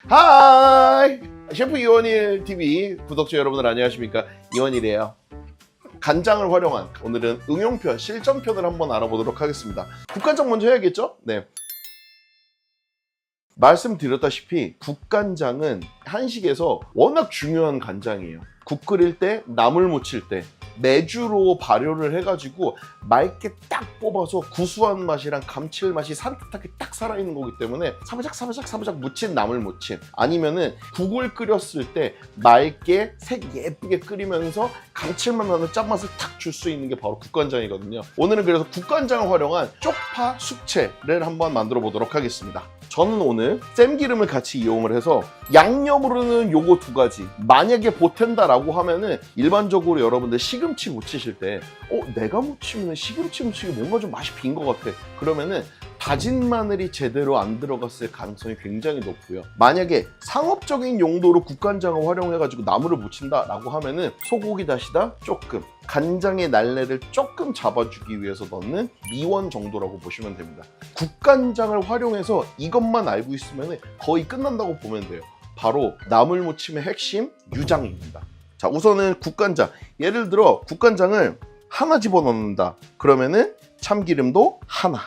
하이! 셰프 이원일 TV 구독자 여러분들 안녕하십니까? 이원일이에요. 간장을 활용한 오늘은 응용편, 실전편을 한번 알아보도록 하겠습니다. 국간장 먼저 해야겠죠? 네. 말씀드렸다시피 국간장은 한식에서 워낙 중요한 간장이에요. 국 끓일 때, 나물 무칠 때 매주로 발효를 해가지고 맑게 딱 뽑아서 구수한 맛이랑 감칠맛이 산뜻하게 딱 살아있는 거기 때문에 사바작 무친 나물 무침, 아니면은 국을 끓였을 때 맑게 색 예쁘게 끓이면서 감칠맛 나는 짠맛을 탁 줄 수 있는 게 바로 국간장이거든요. 오늘은 그래서 국간장을 활용한 쪽파 숙채를 한번 만들어 보도록 하겠습니다. 저는 오늘 쌤기름을 같이 이용을 해서 양념으로는 요거 두 가지, 만약에 보탠다라고 하면은 일반적으로 여러분들 시금치 무치실 때 내가 무치면 시금치 무치기 뭔가 좀 맛이 빈 것 같아, 그러면은 다진 마늘이 제대로 안 들어갔을 가능성이 굉장히 높고요. 만약에 상업적인 용도로 국간장을 활용해가지고 나물을 무친다라고 하면은 소고기 다시다 조금, 간장의 날래를 조금 잡아주기 위해서 넣는 미원 정도라고 보시면 됩니다. 국간장을 활용해서 이것만 알고 있으면 거의 끝난다고 보면 돼요. 바로 나물 무침의 핵심 유장입니다. 자, 우선은 국간장, 예를 들어 국간장을 하나 집어넣는다 그러면은 참기름도 하나.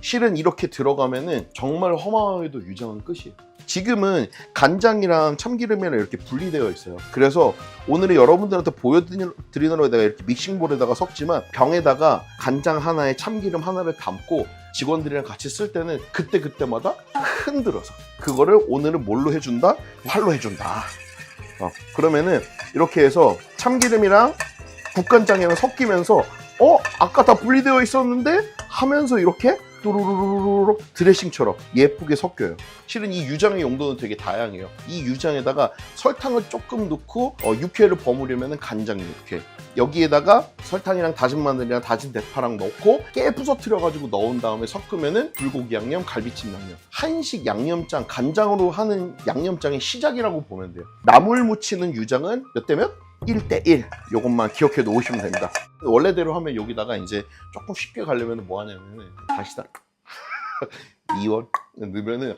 실은 이렇게 들어가면은 정말 허망하게도 유장은 끝이에요. 지금은 간장이랑 참기름이랑 이렇게 분리되어 있어요. 그래서 오늘은 여러분들한테 보여드리느라 내가 이렇게 믹싱볼에다가 섞지만 병에다가 간장 하나에 참기름 하나를 담고 직원들이랑 같이 쓸 때는 그때마다 흔들어서 그거를 오늘은 뭘로 해준다? 활로 해준다. 그러면은 이렇게 해서 참기름이랑 국간장이랑 섞이면서 아까 다 분리되어 있었는데 하면서 이렇게 또르르르르 드레싱처럼 예쁘게 섞여요. 실은 이 유장의 용도는 되게 다양해요. 이 유장에다가 설탕을 조금 넣고 육회를 버무리면 간장 육회, 여기에다가 설탕이랑 다진 마늘이랑 다진 대파랑 넣고 깨 부서뜨려가지고 넣은 다음에 섞으면은 불고기 양념, 갈비찜 양념, 한식 양념장, 간장으로 하는 양념장의 시작이라고 보면 돼요. 나물 무치는 유장은 몇 대 몇? 1대1. 요것만 기억해 놓으시면 됩니다. 원래대로 하면 여기다가 이제 조금 쉽게 가려면 뭐 하냐면은 다시다 이원 넣으면은,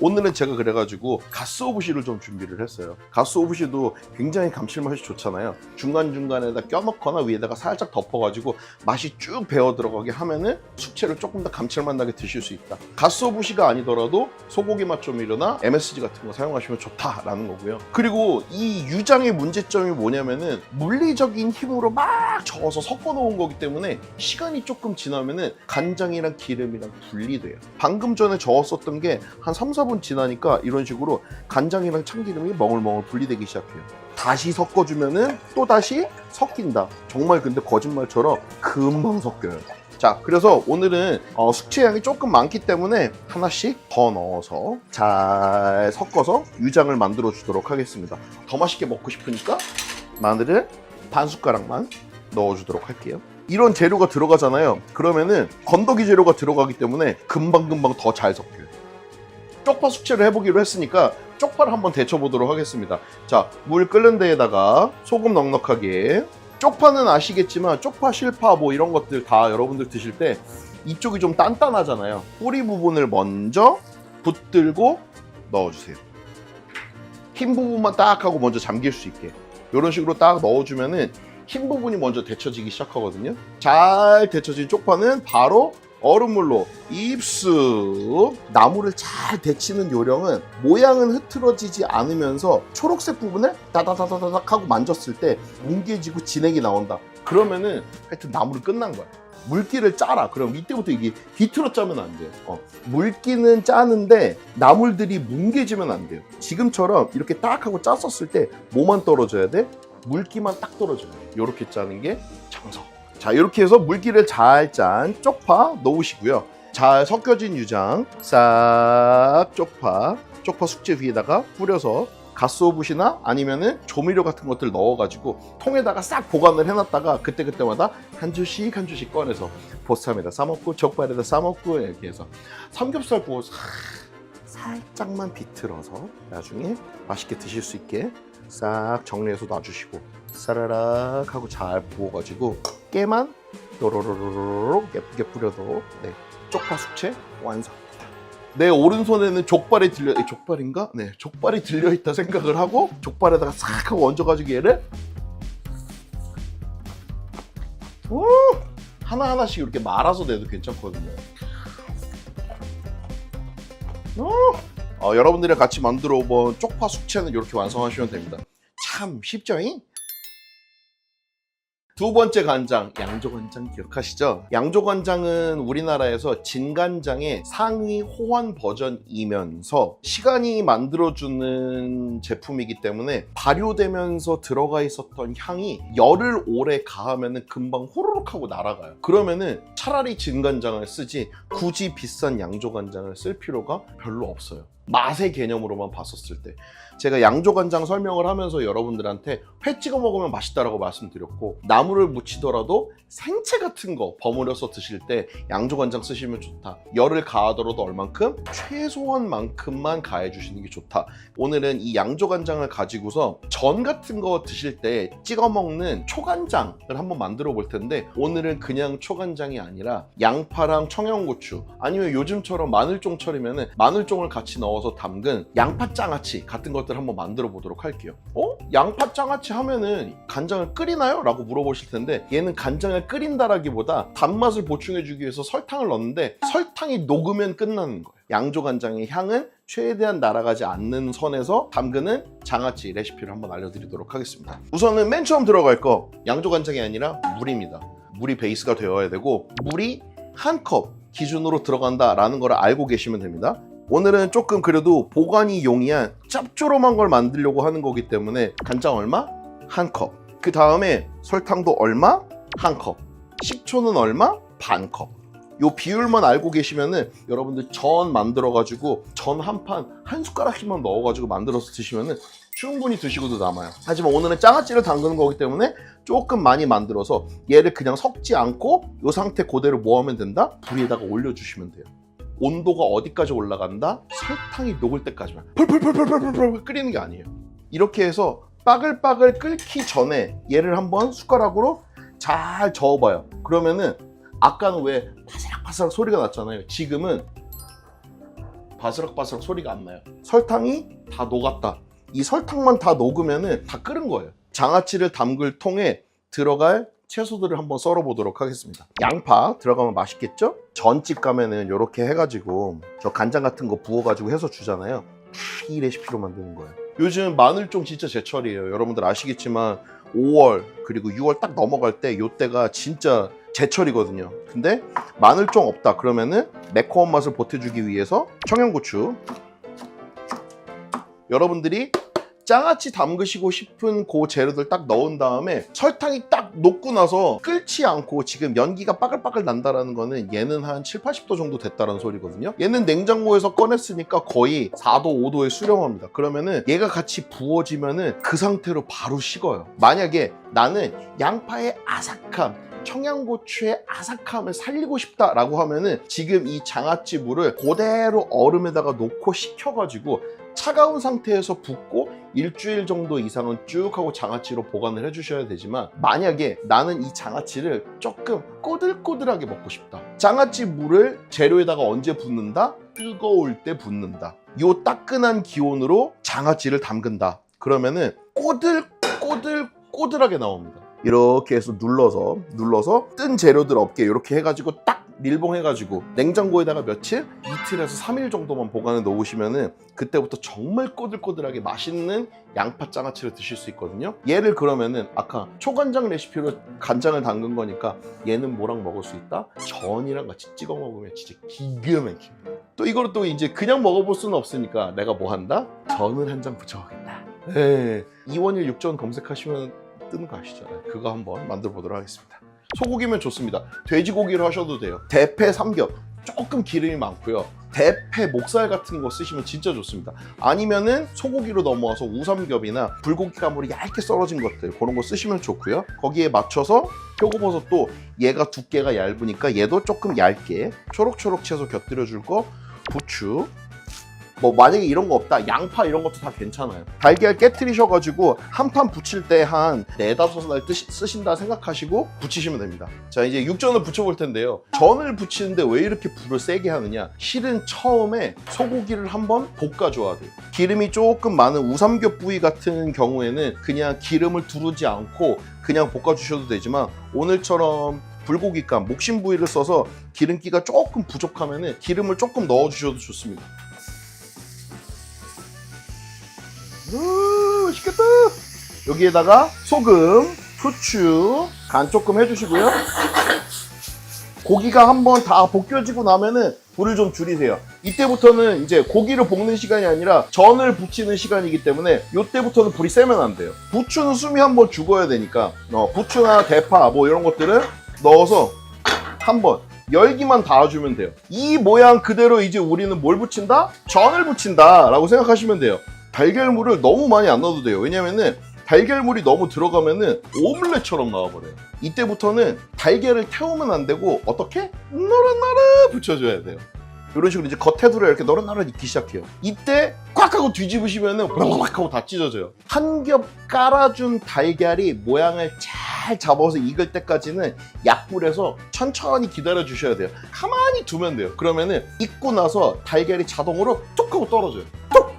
오늘은 제가 그래가지고 가스오브시를 좀 준비를 했어요. 가스오브시도 굉장히 감칠맛이 좋잖아요. 중간중간에다 껴넣거나 위에다가 살짝 덮어가지고 맛이 쭉 배어 들어가게 하면은 숙채를 조금 더 감칠맛 나게 드실 수 있다. 가스오브시가 아니더라도 소고기 맛 조미료나 MSG 같은 거 사용하시면 좋다라는 거고요. 그리고 이 유장의 문제점이 뭐냐면은 물리적인 힘으로 막 저어서 섞어 놓은 거기 때문에 시간이 조금 지나면은 간장이랑 기름이랑 분리돼요. 방금 전에 저었었던 게 한 3-4분 지나니까 이런 식으로 간장이랑 참기름이 멍울멍울 분리되기 시작해요. 다시 섞어주면은 또 다시 섞인다. 정말 근데 거짓말처럼 금방 섞여요. 자, 그래서 오늘은 숙취 양이 조금 많기 때문에 하나씩 더 넣어서 잘 섞어서 유장을 만들어 주도록 하겠습니다. 더 맛있게 먹고 싶으니까 마늘을 반 숟가락만 넣어주도록 할게요. 이런 재료가 들어가잖아요. 그러면은 건더기 재료가 들어가기 때문에 금방 더 잘 섞여요. 쪽파 숙채를 해보기로 했으니까 쪽파를 한번 데쳐보도록 하겠습니다. 자, 물 끓는 데에다가 소금 넉넉하게. 쪽파는 아시겠지만 쪽파, 실파 뭐 이런 것들 다 여러분들 드실 때 이쪽이 좀 단단하잖아요. 뿌리 부분을 먼저 붙들고 넣어주세요. 흰 부분만 딱 하고 먼저 잠길 수 있게 이런 식으로 딱 넣어주면은 흰 부분이 먼저 데쳐지기 시작하거든요. 잘 데쳐진 쪽파는 바로 얼음물로 입수. 나물을 잘 데치는 요령은 모양은 흐트러지지 않으면서 초록색 부분을 다다다다닥 하고 만졌을 때 뭉개지고 진액이 나온다. 그러면은 하여튼 나물은 끝난 거야. 물기를 짜라. 그럼 이때부터 이게 비틀어 짜면 안 돼요. 물기는 짜는데 나물들이 뭉개지면 안 돼요. 지금처럼 이렇게 딱 하고 짰었을 때 뭐만 떨어져야 돼? 물기만 딱 떨어져요. 이렇게 짜는 게 정석. 자, 이렇게 해서 물기를 잘 짠 쪽파 넣으시고요. 잘 섞여진 유장 싹 쪽파 숙제 위에다가 뿌려서 가스오브시나 아니면은 조미료 같은 것들 넣어가지고 통에다가 싹 보관을 해놨다가 그때마다 한 줄씩 꺼내서 보쌈에다 싸먹고 족발에다 싸먹고 이렇게 해서 삼겹살 구워서 살짝만 비틀어서 나중에 맛있게 드실 수 있게 싹 정리해서 놔주시고 사라락 하고 잘 부어가지고 깨만 또로로로로 예쁘게 뿌려도 쪽파 숙채 완성입니다. 내 오른손에는 족발인가? 네, 족발이 들려있다 생각을 하고 족발에다가 싹 하고 얹어가지고 얘를 하나하나씩 이렇게 말아서 내도 괜찮거든요. 여러분들이랑 같이 만들어 본 쪽파 숙채는 이렇게 완성하시면 됩니다. 참 쉽죠잉? 두 번째 간장, 양조간장 기억하시죠? 양조간장은 우리나라에서 진간장의 상위 호환 버전이면서 시간이 만들어주는 제품이기 때문에 발효되면서 들어가 있었던 향이 열을 오래 가하면 금방 호로록 하고 날아가요. 그러면은 차라리 진간장을 쓰지 굳이 비싼 양조간장을 쓸 필요가 별로 없어요. 맛의 개념으로만 봤었을 때 제가 양조간장 설명을 하면서 여러분들한테 회 찍어 먹으면 맛있다라고 말씀드렸고, 나물을 무치더라도 생채 같은 거 버무려서 드실 때 양조간장 쓰시면 좋다. 열을 가하더라도 얼만큼? 최소한만큼만 가해 주시는 게 좋다. 오늘은 이 양조간장을 가지고서 전 같은 거 드실 때 찍어 먹는 초간장을 한번 만들어 볼 텐데, 오늘은 그냥 초간장이 아니라 양파랑 청양고추, 아니면 요즘처럼 마늘종철이면 마늘종을 같이 넣어서 담근 양파장아찌 같은 것들 한번 만들어 보도록 할게요. 양파장아찌 하면은 간장을 끓이나요? 라고 물어보실 텐데, 얘는 간장을 끓인다라기보다 단맛을 보충해주기 위해서 설탕을 넣는데 설탕이 녹으면 끝나는 거예요. 양조간장의 향은 최대한 날아가지 않는 선에서 담그는 장아찌 레시피를 한번 알려드리도록 하겠습니다. 우선은 맨 처음 들어갈 거 양조간장이 아니라 물입니다. 물이 베이스가 되어야 되고, 물이 한 컵 기준으로 들어간다라는 걸 알고 계시면 됩니다. 오늘은 조금 그래도 보관이 용이한 짭조름한 걸 만들려고 하는 거기 때문에 간장 얼마? 한 컵. 그 다음에 설탕도 얼마? 한 컵. 식초는 얼마? 반 컵. 요 비율만 알고 계시면은 여러분들 전 만들어가지고 전 한 판 한 숟가락씩만 넣어가지고 만들어서 드시면은 충분히 드시고도 남아요. 하지만 오늘은 장아찌를 담그는 거기 때문에 조금 많이 만들어서 얘를 그냥 섞지 않고 요 상태 그대로 뭐 하면 된다? 불에다가 올려주시면 돼요. 온도가 어디까지 올라간다? 설탕이 녹을 때까지만 펄펄펄펄펄펄 끓이는 게 아니에요. 이렇게 해서 빠글빠글 끓기 전에 얘를 한번 숟가락으로 잘 저어봐요. 그러면은 아까는 왜 바스락바스락 소리가 났잖아요. 지금은 바스락바스락 소리가 안 나요. 설탕이 다 녹았다. 이 설탕만 다 녹으면은 다 끓은 거예요. 장아찌를 담글 통에 들어갈 채소들을 한번 썰어 보도록 하겠습니다. 양파 들어가면 맛있겠죠? 전집 가면은 이렇게 해가지고 저 간장 같은 거 부어가지고 해서 주잖아요. 다 이 레시피로 만드는 거예요. 요즘 마늘종 진짜 제철이에요. 여러분들 아시겠지만 5월 그리고 6월 딱 넘어갈 때 요때가 진짜 제철이거든요. 근데 마늘종 없다 그러면은 매콤한 맛을 보태주기 위해서 청양고추, 여러분들이 장아찌 담그시고 싶은 그 재료들 딱 넣은 다음에 설탕이 딱 녹고 나서 끓지 않고 지금 연기가 빠글빠글 난다라는 거는 얘는 한 7, 80도 정도 됐다는 소리거든요. 얘는 냉장고에서 꺼냈으니까 거의 4도, 5도에 수렴합니다. 그러면은 얘가 같이 부어지면은 그 상태로 바로 식어요. 만약에 나는 양파의 아삭함, 청양고추의 아삭함을 살리고 싶다라고 하면은 지금 이 장아찌 물을 그대로 얼음에다가 놓고 식혀가지고 차가운 상태에서 붓고 일주일 정도 이상은 쭉 하고 장아찌로 보관을 해주셔야 되지만, 만약에 나는 이 장아찌를 조금 꼬들꼬들하게 먹고 싶다. 장아찌 물을 재료에다가 언제 붓는다? 뜨거울 때 붓는다. 요 따끈한 기온으로 장아찌를 담근다. 그러면은 꼬들꼬들하게 나옵니다. 이렇게 해서 눌러서 뜬 재료들 없게 이렇게 해가지고 딱 밀봉해가지고 냉장고에다가 며칠? 이틀에서 3일 정도만 보관해 놓으시면은 그때부터 정말 꼬들꼬들하게 맛있는 양파 장아찌를 드실 수 있거든요. 얘를 그러면은 아까 초간장 레시피로 간장을 담근 거니까 얘는 뭐랑 먹을 수 있다? 전이랑 같이 찍어 먹으면 진짜 기가 막힙니다. 또 이거를 또 이제 그냥 먹어볼 수는 없으니까 내가 뭐 한다? 전을 한 장 부쳐먹겠다. 이원일 육전 검색하시면 뜨는 거 아시죠? 그거 한번 만들어 보도록 하겠습니다. 소고기면 좋습니다. 돼지고기로 하셔도 돼요. 대패 삼겹 조금 기름이 많고요. 대패 목살 같은 거 쓰시면 진짜 좋습니다. 아니면은 소고기로 넘어와서 우삼겹이나 불고기 가물이 얇게 썰어진 것들 그런 거 쓰시면 좋고요. 거기에 맞춰서 표고버섯도 얘가 두께가 얇으니까 얘도 조금 얇게 초록초록 채소 곁들여 줄 거, 부추, 뭐 만약에 이런 거 없다, 양파 이런 것도 다 괜찮아요. 달걀 깨트리셔가지고 한 판 부칠 때 한 4-5날 쓰신다 생각하시고 부치시면 됩니다. 자, 이제 육전을 부쳐볼 텐데요. 전을 부치는데 왜 이렇게 불을 세게 하느냐? 실은 처음에 소고기를 한번 볶아줘야 돼요. 기름이 조금 많은 우삼겹 부위 같은 경우에는 그냥 기름을 두르지 않고 그냥 볶아주셔도 되지만, 오늘처럼 불고기감, 목심 부위를 써서 기름기가 조금 부족하면 기름을 조금 넣어주셔도 좋습니다. 맛있겠다. 여기에다가 소금, 후추, 간 조금 해주시고요. 고기가 한번 다 볶여지고 나면은 불을 좀 줄이세요. 이때부터는 이제 고기를 볶는 시간이 아니라 전을 부치는 시간이기 때문에 이때부터는 불이 세면 안 돼요. 부추는 숨이 한번 죽어야 되니까 부추나 대파 뭐 이런 것들은 넣어서 한번 열기만 닿아주면 돼요. 이 모양 그대로 이제 우리는 뭘 부친다? 전을 부친다 라고 생각하시면 돼요. 달걀물을 너무 많이 안 넣어도 돼요. 왜냐면은 달걀물이 너무 들어가면은 오믈렛처럼 나와버려요. 이때부터는 달걀을 태우면 안 되고 어떻게? 노릇노릇 붙여줘야 돼요. 이런 식으로 이제 겉에두려 이렇게 노릇노릇 익기 시작해요. 이때 꽉 하고 뒤집으시면은 꽉 하고 다 찢어져요. 한 겹 깔아준 달걀이 모양을 잘 잡아서 익을 때까지는 약불에서 천천히 기다려 주셔야 돼요. 가만히 두면 돼요. 그러면은 익고 나서 달걀이 자동으로 툭 하고 떨어져요. 툭!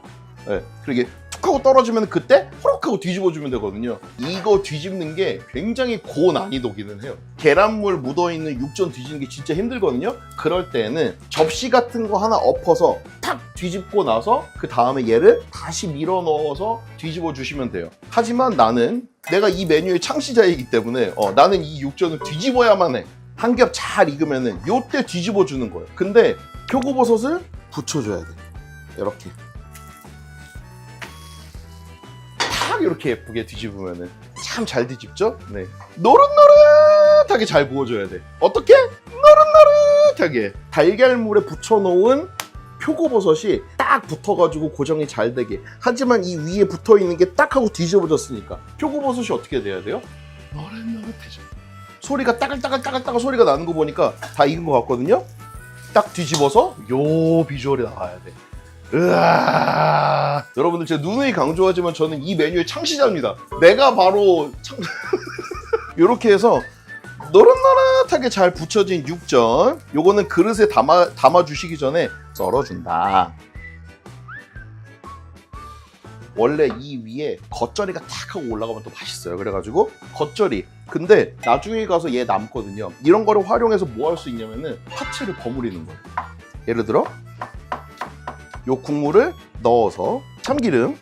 네, 그러게 툭 하고 떨어지면 그때 호록 하고 뒤집어주면 되거든요. 이거 뒤집는 게 굉장히 고난이도기는 해요. 계란물 묻어있는 육전 뒤집는 게 진짜 힘들거든요. 그럴 때는 접시 같은 거 하나 엎어서 탁 뒤집고 나서 그 다음에 얘를 다시 밀어 넣어서 뒤집어 주시면 돼요. 하지만 나는 내가 이 메뉴의 창시자이기 때문에 나는 이 육전을 뒤집어야만 해. 한 겹 잘 익으면은 요때 뒤집어 주는 거예요. 근데 표고버섯을 붙여줘야 돼. 이렇게 이렇게 예쁘게 뒤집으면은 참 잘 뒤집죠? 네. 노릇노릇하게 잘 구워줘야 돼. 어떻게? 노릇노릇하게. 달걀물에 붙여놓은 표고버섯이 딱 붙어가지고 고정이 잘 되게. 하지만 이 위에 붙어있는 게 딱 하고 뒤집어졌으니까 표고버섯이 어떻게 돼야 돼요? 노릇노릇해져. 소리가 따글따글 소리가 나는 거 보니까 다 익은 것 같거든요? 딱 뒤집어서 요 비주얼이 나와야 돼. 으아. 여러분들 제가 누누이 강조하지만 저는 이 메뉴의 창시자입니다. 내가 바로 이렇게 해서 노릇노릇하게 잘 붙여진 육전, 요거는 그릇에 담아 주시기 전에 썰어준다. 원래 이 위에 겉절이가 탁 하고 올라가면 또 맛있어요. 그래가지고 겉절이. 근데 나중에 가서 얘 남거든요. 이런 거를 활용해서 뭐 할 수 있냐면은 파채를 버무리는 거예요. 예를 들어 요 국물을 넣어서 참기름,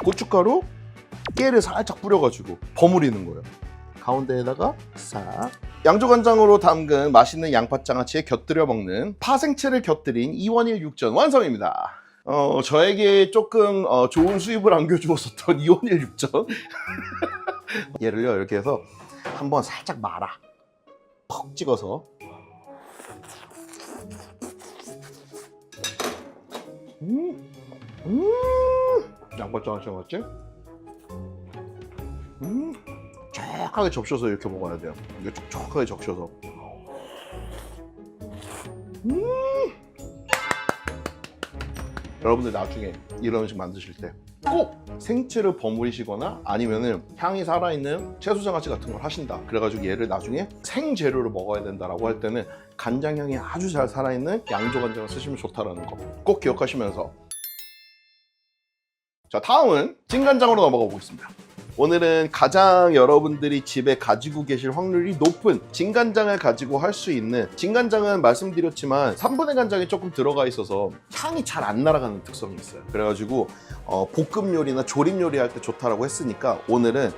고춧가루, 깨를 살짝 뿌려가지고 버무리는 거예요. 가운데에다가 싹 양조간장으로 담근 맛있는 양파장아찌에 곁들여 먹는 파생채를 곁들인 이원일 육전 완성입니다. 저에게 조금 좋은 수입을 안겨주었었던 이원일 육전 얘를요 이렇게 해서 한번 살짝 말아 퍽 찍어서 양파장아찌 맞지? 촉촉하게 접셔서 이렇게 먹어야 돼요. 이게 촉촉하게 적셔서. 여러분들 나중에 이런 음식 만드실 때 꼭 생채를 버무리시거나 아니면은 향이 살아있는 채소장아찌 같은 걸 하신다. 그래가지고 얘를 나중에 생재료로 먹어야 된다라고 할 때는 간장향이 아주 잘 살아있는 양조간장을 쓰시면 좋다라는 거 꼭 기억하시면서. 자, 다음은 찐간장으로 넘어가 보겠습니다. 오늘은 가장 여러분들이 집에 가지고 계실 확률이 높은 진간장을 가지고 할 수 있는, 진간장은 말씀드렸지만 3분의 간장이 조금 들어가 있어서 향이 잘 안 날아가는 특성이 있어요. 그래가지고 볶음 요리나 조림 요리 할 때 좋다라고 했으니까 오늘은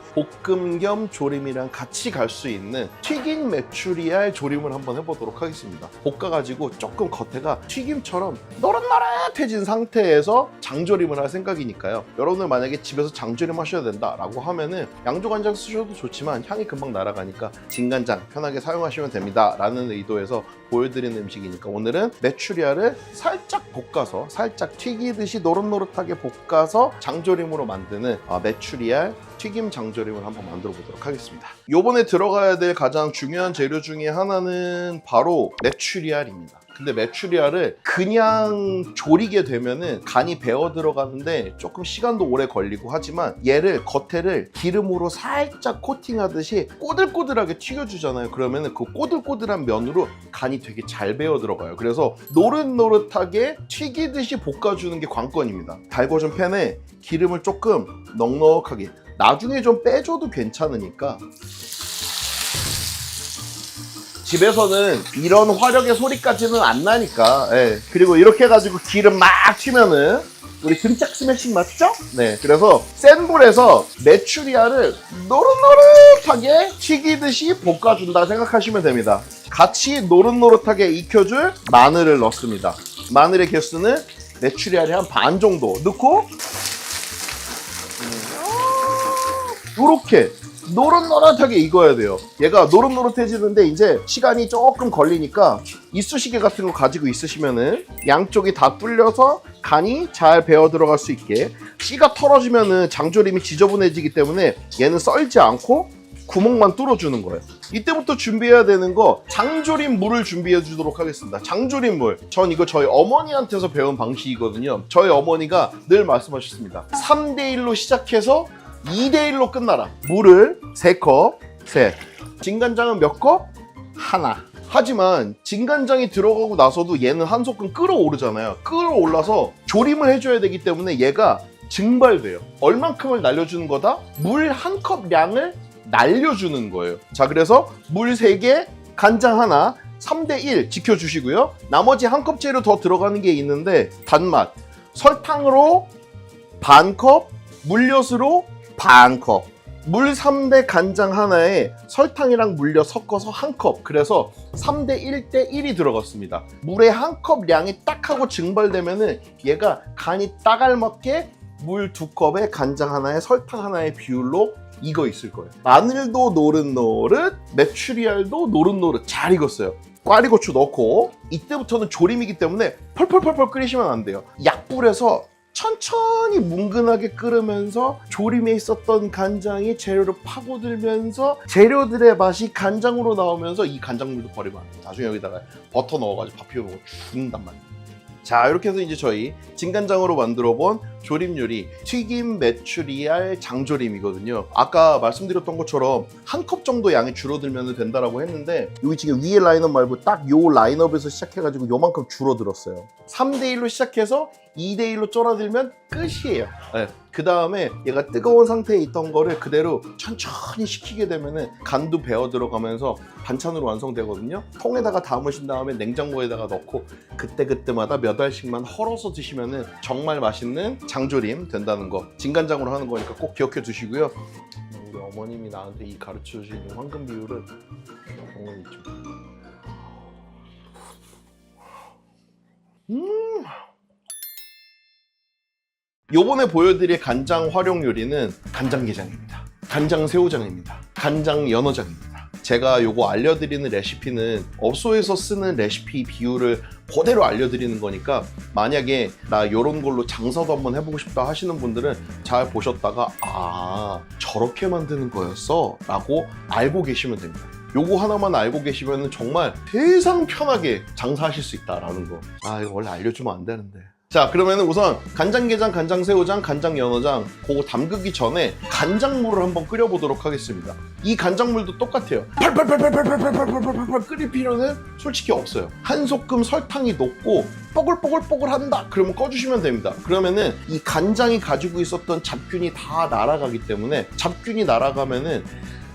볶음 겸 조림이랑 같이 갈 수 있는 튀긴 메추리알 조림을 한번 해보도록 하겠습니다. 볶아가지고 조금 겉에가 튀김처럼 노릇노릇해진 상태에서 장조림을 할 생각이니까요. 여러분들 만약에 집에서 장조림 하셔야 된다라고 하면은 양조간장 쓰셔도 좋지만 향이 금방 날아가니까 진간장 편하게 사용하시면 됩니다 라는 의도에서 보여드리는 음식이니까 오늘은 메추리알을 살짝 볶아서, 살짝 튀기듯이 노릇노릇하게 볶아서 장조림으로 만드는 메추리알 튀김 장조림을 한번 만들어 보도록 하겠습니다. 요번에 들어가야 될 가장 중요한 재료 중에 하나는 바로 메추리알입니다. 근데 메추리알을 그냥 졸이게 되면은 간이 배어 들어가는데 조금 시간도 오래 걸리고 하지만 얘를 겉에를 기름으로 살짝 코팅하듯이 꼬들꼬들하게 튀겨주잖아요. 그러면은 그 꼬들꼬들한 면으로 간이 되게 잘 배어 들어가요. 그래서 노릇노릇하게 튀기듯이 볶아주는 게 관건입니다. 달궈준 팬에 기름을 조금 넉넉하게, 나중에 좀 빼줘도 괜찮으니까. 집에서는 이런 화력의 소리까지는 안 나니까. 예. 그리고 이렇게 해가지고 기름 막 튀면은 우리 등짝 스매싱 맞죠? 네. 그래서 센 불에서 메추리알을 노릇노릇하게 튀기듯이 볶아준다 생각하시면 됩니다. 같이 노릇노릇하게 익혀줄 마늘을 넣습니다. 마늘의 개수는 메추리알이 한 반 정도 넣고 이렇게 노릇노릇하게 익어야 돼요. 얘가 노릇노릇해지는데 이제 시간이 조금 걸리니까 이쑤시개 같은 거 가지고 있으시면은 양쪽이 다 뚫려서 간이 잘 배어 들어갈 수 있게. 씨가 털어지면은 장조림이 지저분해지기 때문에 얘는 썰지 않고 구멍만 뚫어주는 거예요. 이때부터 준비해야 되는 거, 장조림 물을 준비해 주도록 하겠습니다. 장조림 물. 전 이거 저희 어머니한테서 배운 방식이거든요. 저희 어머니가 늘 말씀하셨습니다. 3대1로 시작해서 2대1로 끝나라. 물을 3컵, 셋. 진간장은 몇 컵? 하나. 하지만 진간장이 들어가고 나서도 얘는 한 소끔 끓어오르잖아요. 끓어올라서 조림을 해줘야 되기 때문에 얘가 증발돼요. 얼만큼을 날려주는 거다? 물 1컵 량을 날려주는 거예요. 자, 그래서 물 3개, 간장 하나, 3대1 지켜주시고요. 나머지 1컵 재료 더 들어가는 게 있는데 단맛. 설탕으로 반컵, 물엿으로 반컵. 물 3대 간장 하나에 설탕이랑 물엿 섞어서 1컵. 그래서 3대 1대 1이 들어갔습니다. 물에 1컵 량이 딱 하고 증발되면은 얘가 간이 딱 알맞게 물 2컵에 간장 하나에 설탕 하나의 비율로 익어 있을 거예요. 마늘도 노릇노릇, 메추리알도 노릇노릇 잘 익었어요. 꽈리고추 넣고 이때부터는 조림이기 때문에 펄펄펄펄 끓이시면 안 돼요. 약불에서 천천히 뭉근하게 끓으면서 조림에 있었던 간장이 재료를 파고들면서 재료들의 맛이 간장으로 나오면서 이 간장물도 버리면 안 돼요. 나중에 여기다가 버터 넣어가지고 밥 비벼 먹으면 죽는단 말이에요. 자, 이렇게 해서 이제 저희 진간장으로 만들어 본 조림 요리 튀김 메추리알 장조림이거든요. 아까 말씀드렸던 것처럼 1컵 정도 양이 줄어들면 된다라고 했는데 여기 지금 위에 라인업 말고 딱 요 라인업에서 시작해가지고 요만큼 줄어들었어요. 3대1로 시작해서 2대1로 줄어들면 끝이에요. 네. 그 다음에 얘가 뜨거운 상태에 있던 거를 그대로 천천히 식히게 되면은 간도 배어 들어가면서 반찬으로 완성되거든요. 통에다가 담으신 다음에 냉장고에다가 넣고 그때그때마다 몇 알씩만 헐어서 드시면은 정말 맛있는 장조림 된다는 거. 진간장으로 하는 거니까 꼭 기억해 두시고요. 우리 어머님이 나한테 이 가르쳐 주시는 황금 비율은 어머니 좀. 요번에 보여드릴 간장 활용 요리는 간장게장입니다. 간장 새우장입니다. 간장 연어장입니다. 제가 요거 알려드리는 레시피는 업소에서 쓰는 레시피 비율을 그대로 알려드리는 거니까 만약에 나 요런 걸로 장사도 한번 해보고 싶다 하시는 분들은 잘 보셨다가 아, 저렇게 만드는 거였어 라고 알고 계시면 됩니다. 요거 하나만 알고 계시면 정말 세상 편하게 장사하실 수 있다라는 거. 아, 이거 원래 알려주면 안 되는데. 자, 그러면 우선 간장게장, 간장새우장, 간장연어장 그거 담그기 전에 간장물을 한번 끓여보도록 하겠습니다. 이 간장물도 똑같아요. 팔팔팔팔팔팔팔팔팔팔 끓일 필요는 솔직히 없어요. 한 소끔 설탕이 녹고 뽀글뽀글뽀글한다 그러면 꺼주시면 됩니다. 그러면은 이 간장이 가지고 있었던 잡균이 다 날아가기 때문에 잡균이 날아가면은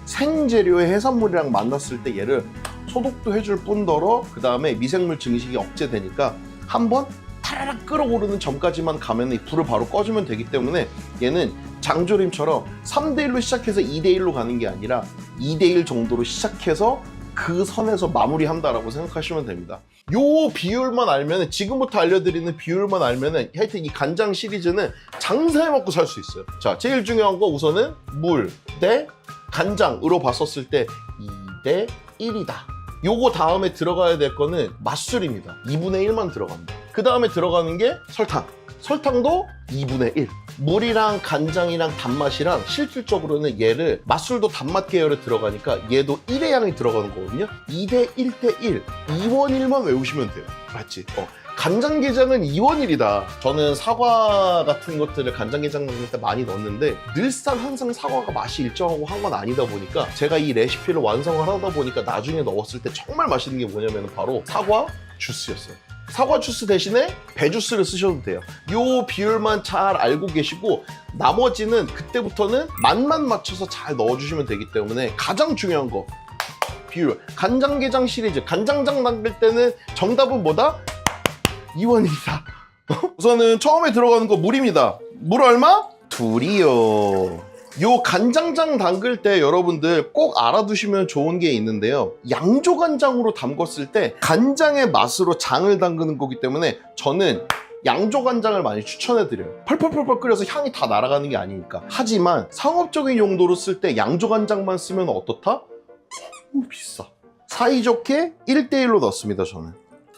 생재료의 해산물이랑 만났을 때 얘를 소독도 해줄 뿐더러 그 다음에 미생물 증식이 억제되니까 한번 타라락 끓어오르는 점까지만 가면 이 불을 바로 꺼주면 되기 때문에 얘는 장조림처럼 3대1로 시작해서 2대1로 가는 게 아니라 2대1 정도로 시작해서 그 선에서 마무리한다라고 생각하시면 됩니다. 요 비율만 알면, 지금부터 알려드리는 비율만 알면은 하여튼 이 간장 시리즈는 장사해 먹고 살 수 있어요. 자, 제일 중요한 거 우선은 물 대 간장으로 봤었을 때 2대 1이다. 요거 다음에 들어가야 될 거는 맛술입니다. 2분의 1만 들어갑니다. 그 다음에 들어가는 게 설탕. 설탕도 2분의 1. 물이랑 간장이랑 단맛이랑 실질적으로는 얘를 맛술도 단맛 계열에 들어가니까 얘도 1의 양이 들어가는 거거든요. 2대 1대 1, 2원 1만 외우시면 돼요. 맞지? 간장게장은 2원 1이다. 저는 사과 같은 것들을 간장게장 넣을 때 많이 넣었는데 늘상 항상 사과가 맛이 일정하고 한 건 아니다 보니까 제가 이 레시피를 완성을 하다 보니까 나중에 넣었을 때 정말 맛있는 게 뭐냐면 바로 사과 주스였어요. 사과 주스 대신에 배 주스를 쓰셔도 돼요. 요 비율만 잘 알고 계시고 나머지는 그때부터는 맛만 맞춰서 잘 넣어주시면 되기 때문에 가장 중요한 거 비율. 간장게장 시리즈 간장장 담글 때는 정답은 뭐다? 2원이다. 우선은 처음에 들어가는 거 물입니다. 물 얼마? 2이요. 요 간장장 담글 때 여러분들 꼭 알아두시면 좋은 게 있는데요. 양조간장으로 담궜을 때 간장의 맛으로 장을 담그는 거기 때문에 저는 양조간장을 많이 추천해드려요. 펄펄펄펄 끓여서 향이 다 날아가는 게 아니니까. 하지만 상업적인 용도로 쓸 때 양조간장만 쓰면 어떻다? 너무 비싸. 사이좋게 1대1로 넣습니다. 저는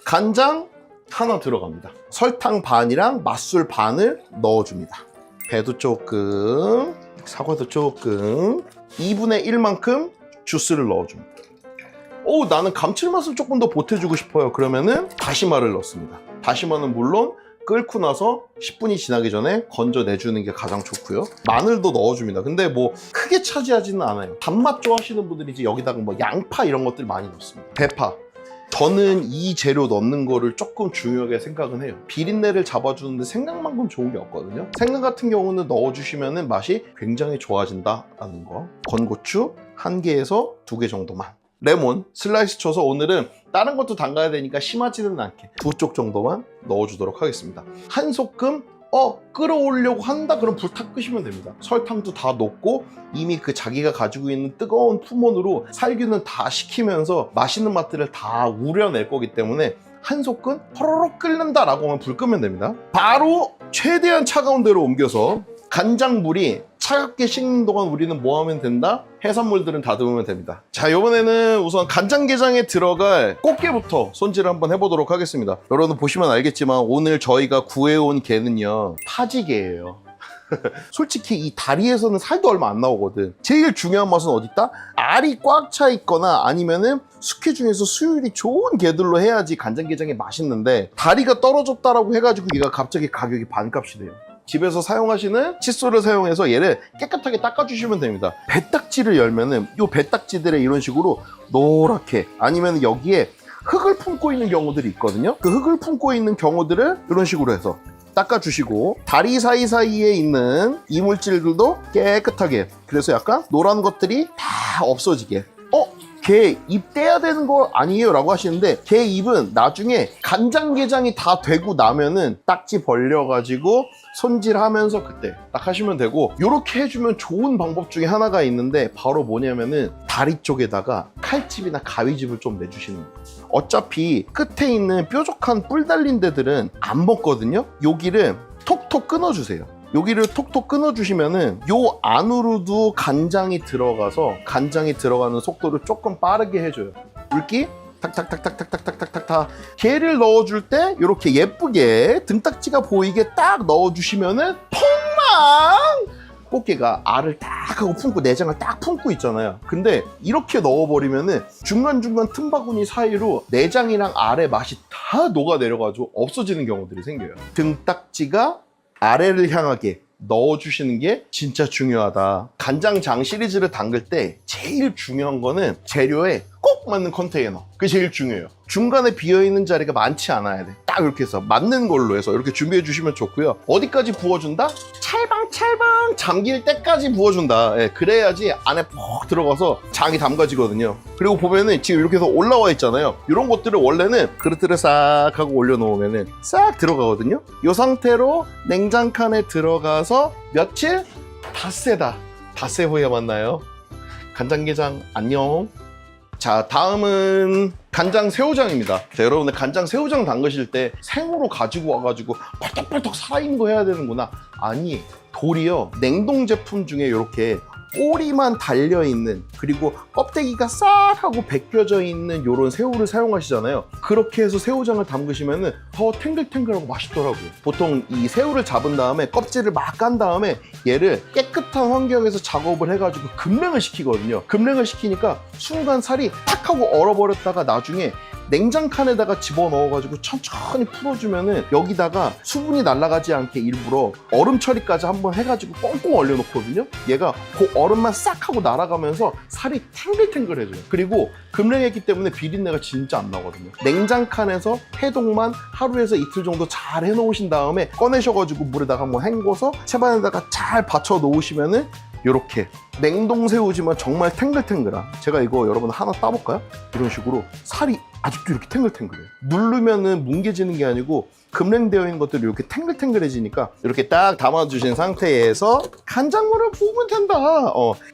간장 하나 들어갑니다. 설탕 반이랑 맛술 반을 넣어줍니다. 배도 조금, 사과도 조금, 2분의 1만큼 주스를 넣어줍니다. 나는 감칠맛을 조금 더 보태주고 싶어요. 그러면은 다시마를 넣습니다. 다시마는 물론 끓고 나서 10분이 지나기 전에 건져내주는 게 가장 좋고요. 마늘도 넣어줍니다. 근데 뭐 크게 차지하지는 않아요. 단맛 좋아하시는 분들이 이제 여기다가 뭐 양파 이런 것들 많이 넣습니다. 대파. 저는 이 재료 넣는 거를 조금 중요하게 생각은 해요. 비린내를 잡아주는데 생강만큼 좋은 게 없거든요. 생강 같은 경우는 넣어주시면 맛이 굉장히 좋아진다라는 거. 건고추 1개에서 2개 정도만. 레몬 슬라이스 쳐서 오늘은 다른 것도 담가야 되니까 심하지는 않게 2쪽 정도만 넣어주도록 하겠습니다. 한 소끔 끓어오려고 한다? 그럼 불 탁 끄시면 됩니다. 설탕도 다 넣고 이미 그 자기가 가지고 있는 뜨거운 품온으로 살균은 다 시키면서 맛있는 맛들을 다 우려낼 거기 때문에 한 소끔 호로록 끓는다라고 하면 불 끄면 됩니다. 바로 최대한 차가운 데로 옮겨서 간장물이 차갑게 식는 동안 우리는 뭐 하면 된다? 해산물들은 다듬으면 됩니다. 자, 이번에는 우선 간장게장에 들어갈 꽃게부터 손질을 한번 해보도록 하겠습니다. 여러분 보시면 알겠지만 오늘 저희가 구해온 게는요 파지게예요. 솔직히 이 다리에서는 살도 얼마 안 나오거든. 제일 중요한 맛은 어디 있다? 알이 꽉 차 있거나 아니면은 숙회 중에서 수율이 좋은 게들로 해야지 간장게장이 맛있는데 다리가 떨어졌다라고 해가지고 얘가 갑자기 가격이 반값이 돼요. 집에서 사용하시는 칫솔을 사용해서 얘를 깨끗하게 닦아주시면 됩니다. 배딱지를 열면은 이 배딱지들에 이런 식으로 노랗게 아니면 여기에 흙을 품고 있는 경우들이 있거든요. 그 흙을 품고 있는 경우들을 이런 식으로 해서 닦아주시고 다리 사이사이에 있는 이물질들도 깨끗하게 그래서 약간 노란 것들이 다 없어지게 게 입 떼야 되는 거 아니에요? 라고 하시는데 게 입은 나중에 간장게장이 다 되고 나면은 딱지 벌려가지고 손질하면서 그때 딱 하시면 되고 이렇게 해주면 좋은 방법 중에 하나가 있는데 바로 뭐냐면은 다리 쪽에다가 칼집이나 가위집을 좀 내주시는 거예요. 어차피 끝에 있는 뾰족한 뿔 달린 데들은 안 먹거든요. 여기를 톡톡 끊어주세요. 여기를 톡톡 끊어주시면은 요 안으로도 간장이 들어가서 간장이 들어가는 속도를 조금 빠르게 해줘요. 물기 탁탁탁탁탁탁탁탁탁 게를 넣어줄 때 이렇게 예쁘게 등딱지가 보이게 딱 넣어주시면은 퐁망! 꽃게가 알을 딱 하고 품고 내장을 딱 품고 있잖아요. 근데 이렇게 넣어버리면은 중간중간 틈바구니 사이로 내장이랑 알의 맛이 다 녹아내려가지고 없어지는 경우들이 생겨요. 등딱지가 아래를 향하게 넣어주시는 게 진짜 중요하다. 간장장 시리즈를 담글 때 제일 중요한 거는 재료에 꼭 맞는 컨테이너. 그게 제일 중요해요. 중간에 비어있는 자리가 많지 않아야 돼. 딱 이렇게 해서 맞는 걸로 해서 이렇게 준비해 주시면 좋고요. 어디까지 부어준다? 찰방찰방 잠길 때까지 부어준다. 예, 그래야지 안에 푹 들어가서 장이 담가지거든요. 그리고 보면은 지금 이렇게 해서 올라와 있잖아요. 이런 것들을 원래는 그릇들을 싹 하고 올려놓으면은 싹 들어가거든요. 이 상태로 냉장칸에 들어가서 며칠? 닷새다. 닷새 후에 만나요. 간장게장 안녕. 자, 다음은 간장 새우장입니다. 자, 여러분들 간장 새우장 담그실 때 생으로 가지고 와가지고 펄떡펄떡 살아있는 거 해야 되는구나. 아니, 돌이요, 냉동 제품 중에 이렇게 꼬리만 달려있는, 그리고 껍데기가 싹 하고 벗겨져 있는 이런 새우를 사용하시잖아요. 그렇게 해서 새우장을 담그시면 더 탱글탱글하고 맛있더라고요. 보통 이 새우를 잡은 다음에 껍질을 막 깐 다음에 얘를 깨끗한 환경에서 작업을 해가지고 급냉을 시키거든요. 급냉을 시키니까 순간 살이 탁 하고 얼어버렸다가 나중에 냉장칸에다가 집어넣어가지고 천천히 풀어주면은 여기다가 수분이 날아가지 않게 일부러 얼음 처리까지 한번 해가지고 꽁꽁 얼려놓거든요. 얘가 그 얼음만 싹 하고 날아가면서 살이 탱글탱글해져요. 그리고 급냉했기 때문에 비린내가 진짜 안 나거든요. 냉장칸에서 해동만 하루에서 이틀 정도 잘 해놓으신 다음에 꺼내셔가지고 물에다가 한번 헹궈서 채반에다가 잘 받쳐 놓으시면은 요렇게 냉동새우지만 정말 탱글탱글한, 제가 이거 여러분 하나 따볼까요? 이런 식으로 살이 아직도 이렇게 탱글탱글해요. 누르면은 뭉개지는 게 아니고 급냉되어 있는 것들이 이렇게 탱글탱글해지니까 이렇게 딱 담아주신 상태에서 간장물을 부으면 된다.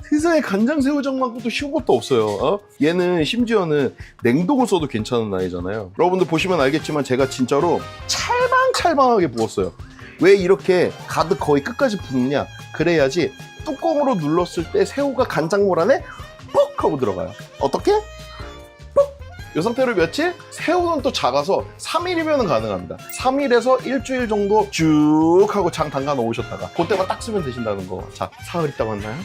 세상에 간장새우장만큼도 쉬운 것도 없어요. 얘는 심지어는 냉동을 써도 괜찮은 나이잖아요. 여러분들 보시면 알겠지만 제가 진짜로 찰방찰방하게 부었어요. 왜 이렇게 가득 거의 끝까지 붓느냐, 그래야지 뚜껑으로 눌렀을 때 새우가 간장물 안에 뻑 하고 들어가요. 어떻게? 뻑! 이 상태로 며칠? 새우는 또 작아서 3일이면 가능합니다. 3일에서 일주일 정도 쭉 하고 장 담가 놓으셨다가 그때만 딱 쓰면 되신다는 거. 자, 사흘 있다 만나요.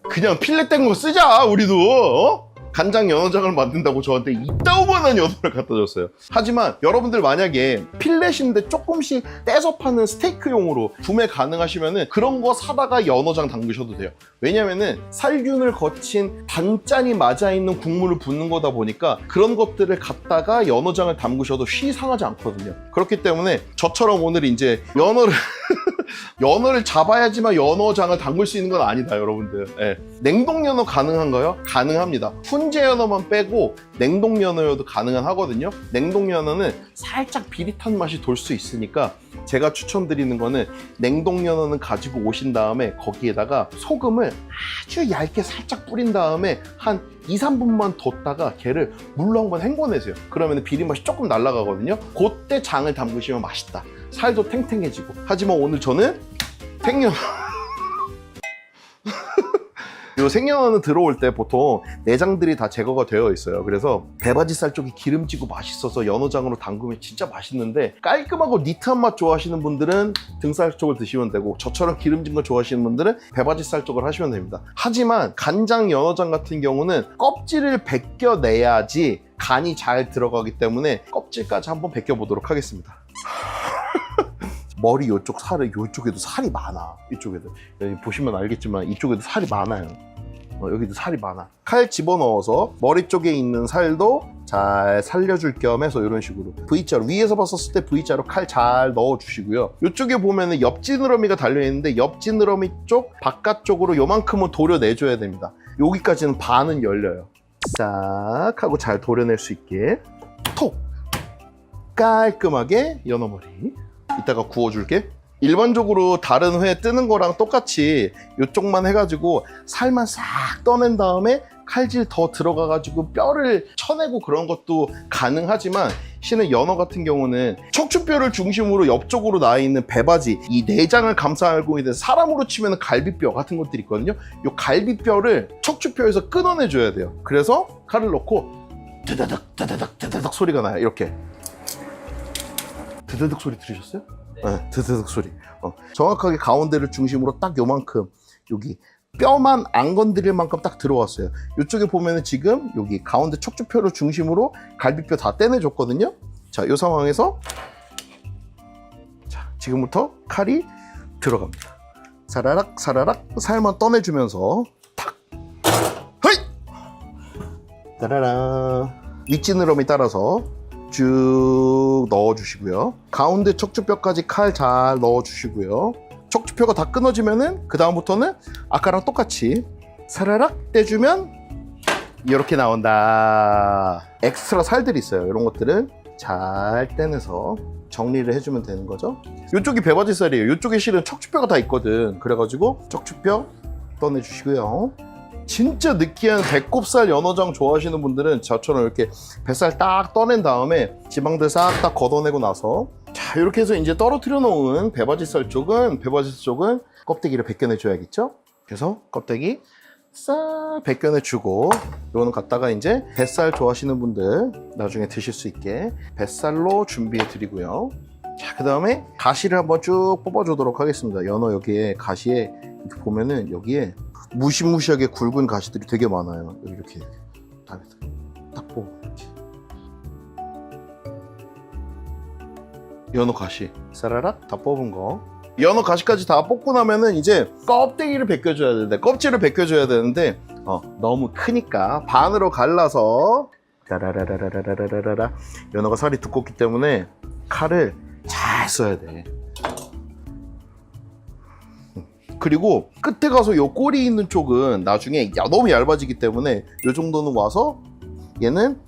그냥 필렛 된 거 쓰자, 우리도. 간장 연어장을 만든다고 저한테 이따오만한 연어를 갖다 줬어요. 하지만 여러분들 만약에 필렛인데 조금씩 떼서 파는 스테이크용으로 구매 가능하시면은 그런 거 사다가 연어장 담그셔도 돼요. 왜냐면은 살균을 거친 단짠이 맞아 있는 국물을 붓는 거다 보니까 그런 것들을 갖다가 연어장을 담그셔도 쉬 상하지 않거든요. 그렇기 때문에 저처럼 오늘 이제 연어를 잡아야지만 연어장을 담글 수 있는 건 아니다, 여러분들. 네. 냉동 연어 가능한가요? 가능합니다. 훈제 연어만 빼고 냉동 연어여도 가능하거든요. 냉동 연어는 살짝 비릿한 맛이 돌 수 있으니까 제가 추천드리는 거는 냉동 연어는 가지고 오신 다음에 거기에다가 소금을 아주 얇게 살짝 뿌린 다음에 한 2-3분만 뒀다가 걔를 물로 한번 헹궈내세요. 그러면 비린 맛이 조금 날아가거든요. 그때 장을 담그시면 맛있다. 살도 탱탱해지고. 하지만 오늘 저는 생연어 요 생연어는 들어올 때 보통 내장들이 다 제거가 되어 있어요. 그래서 배바지살 쪽이 기름지고 맛있어서 연어장으로 담그면 진짜 맛있는데, 깔끔하고 니트한 맛 좋아하시는 분들은 등살 쪽을 드시면 되고, 저처럼 기름진 거 좋아하시는 분들은 배바지살 쪽을 하시면 됩니다. 하지만 간장 연어장 같은 경우는 껍질을 벗겨내야지 간이 잘 들어가기 때문에 껍질까지 한번 벗겨보도록 하겠습니다. 머리 이쪽 살을, 이쪽에도 살이 많아. 이쪽에도 여기 보시면 알겠지만 이쪽에도 살이 많아요. 여기도 살이 많아. 칼 집어넣어서 머리 쪽에 있는 살도 잘 살려줄 겸 해서 이런 식으로 V자로, 위에서 봤었을 때 V자로 칼 잘 넣어주시고요. 이쪽에 보면은 옆지느러미가 달려있는데 옆지느러미 쪽 바깥쪽으로 요만큼은 도려내줘야 됩니다. 여기까지는 반은 열려요. 싹 하고 잘 도려낼 수 있게 톡! 깔끔하게 연어머리 이따가 구워줄게. 일반적으로 다른 회 뜨는 거랑 똑같이 이쪽만 해가지고 살만 싹 떠낸 다음에 칼질 더 들어가가지고 뼈를 쳐내고 그런 것도 가능하지만, 실은 연어 같은 경우는 척추뼈를 중심으로 옆쪽으로 나 있는 배바지, 이 내장을 감싸고 있는, 사람으로 치면 갈비뼈 같은 것들이 있거든요. 이 갈비뼈를 척추뼈에서 끊어내줘야 돼요. 그래서 칼을 넣고 드다닥 드다닥 드다닥 소리가 나요. 이렇게 드드득 소리 들으셨어요? 네, 드드득 소리. 정확하게 가운데를 중심으로 딱 요만큼, 여기 뼈만 안 건드릴 만큼 딱 들어왔어요. 이쪽에 보면은 지금 여기 가운데 척추뼈를 중심으로 갈비뼈 다 떼내줬거든요. 자, 이 상황에서 자, 지금부터 칼이 들어갑니다. 사라락 사라락 살만 떠내주면서 탁! 허이! 따라라. 윗지느러미 따라서 쭉 넣어주시고요. 가운데 척추뼈까지 칼 잘 넣어주시고요. 척추뼈가 다 끊어지면은 그 다음부터는 아까랑 똑같이 사라락 떼주면 이렇게 나온다. 엑스트라 살들이 있어요. 이런 것들은 잘 떼내서 정리를 해주면 되는 거죠. 이쪽이 배바지살이에요. 이쪽에 실은 척추뼈가 다 있거든. 그래가지고 척추뼈 떠내주시고요. 진짜 느끼한 배꼽살 연어장 좋아하시는 분들은 저처럼 이렇게 뱃살 딱 떠낸 다음에 지방들 싹 다 걷어내고 나서, 자, 이렇게 해서 이제 떨어뜨려 놓은 배바지살 쪽은 껍데기를 벗겨내 줘야겠죠? 그래서 껍데기 싹 벗겨내 주고, 이거는 갖다가 이제 뱃살 좋아하시는 분들 나중에 드실 수 있게 뱃살로 준비해 드리고요. 자, 그 다음에 가시를 한번 쭉 뽑아 주도록 하겠습니다. 연어 여기에 가시에 이렇게 보면은 여기에 무시무시하게 굵은 가시들이 되게 많아요. 이렇게 딱 뽑아. 연어 가시 사라락 다 뽑은 거, 연어 가시까지 다 뽑고 나면은 이제 껍데기를 벗겨줘야 되는데, 껍질을 벗겨줘야 되는데 너무 크니까 반으로 갈라서, 라라라라라라라라, 연어가 살이 두껍기 때문에 칼을 잘 써야 돼. 그리고 끝에 가서 요 꼬리 있는 쪽은 나중에 너무 얇아지기 때문에 요 정도는 와서 얘는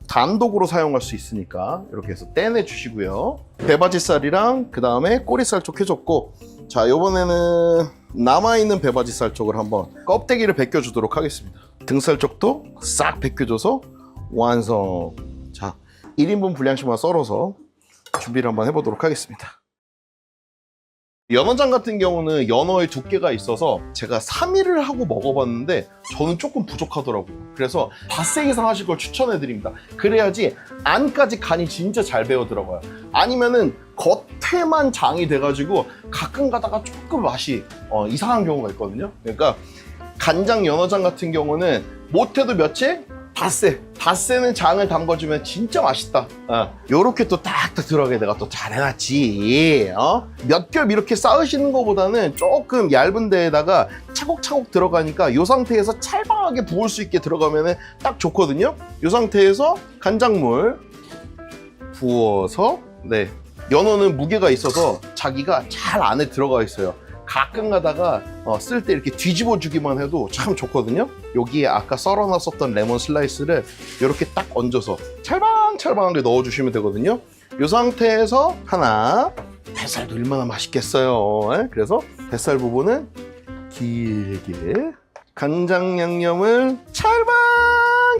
단독으로 사용할 수 있으니까 이렇게 해서 떼내 주시고요. 배바지살이랑 그 다음에 꼬리살 쪽 해줬고, 자, 이번에는 남아있는 배바지살 쪽을 한번 껍데기를 벗겨 주도록 하겠습니다. 등살 쪽도 싹 벗겨줘서 완성. 자, 1인분 분량씩만 썰어서 준비를 한번 해보도록 하겠습니다. 연어장 같은 경우는 연어의 두께가 있어서 제가 3일을 하고 먹어봤는데 저는 조금 부족하더라고요. 그래서 닷새 이상 하실 걸 추천해드립니다. 그래야지 안까지 간이 진짜 잘 배어 들어가요. 아니면은 겉에만 장이 돼가지고 가끔 가다가 조금 맛이 이상한 경우가 있거든요. 그러니까 간장 연어장 같은 경우는 못해도 며칠? 닷새는 장을 담궈주면 진짜 맛있다. 요렇게 또 딱딱 들어가게 내가 또 잘 해놨지. 몇 겹 이렇게 쌓으시는 것보다는 조금 얇은 데에다가 차곡차곡 들어가니까 요 상태에서 찰방하게 부을 수 있게 들어가면 딱 좋거든요. 요 상태에서 간장물 부어서, 네, 연어는 무게가 있어서 자기가 잘 안에 들어가 있어요. 가끔 가다가 쓸 때 이렇게 뒤집어 주기만 해도 참 좋거든요. 여기에 아까 썰어놨었던 레몬 슬라이스를 이렇게 딱 얹어서 찰방찰방하게 넣어주시면 되거든요. 이 상태에서 하나, 뱃살도 얼마나 맛있겠어요. 그래서 뱃살 부분은 길게 간장 양념을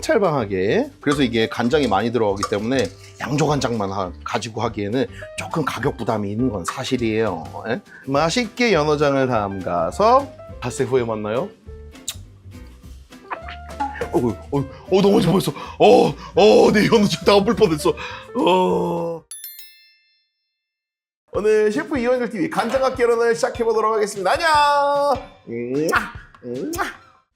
찰방찰방하게, 그래서 이게 간장이 많이 들어가기 때문에 양조간장만 가지고 하기에는 조금 가격 부담이 있는 건 사실이에요. 맛있게 연어장을 담가서 닷새 후에 만나요. 너무 맛있어 보였어. 내 연어장 다 엎을 뻔했어. 오늘 셰프 이원일 TV 간장학 결혼을 시작해보도록 하겠습니다. 안녕.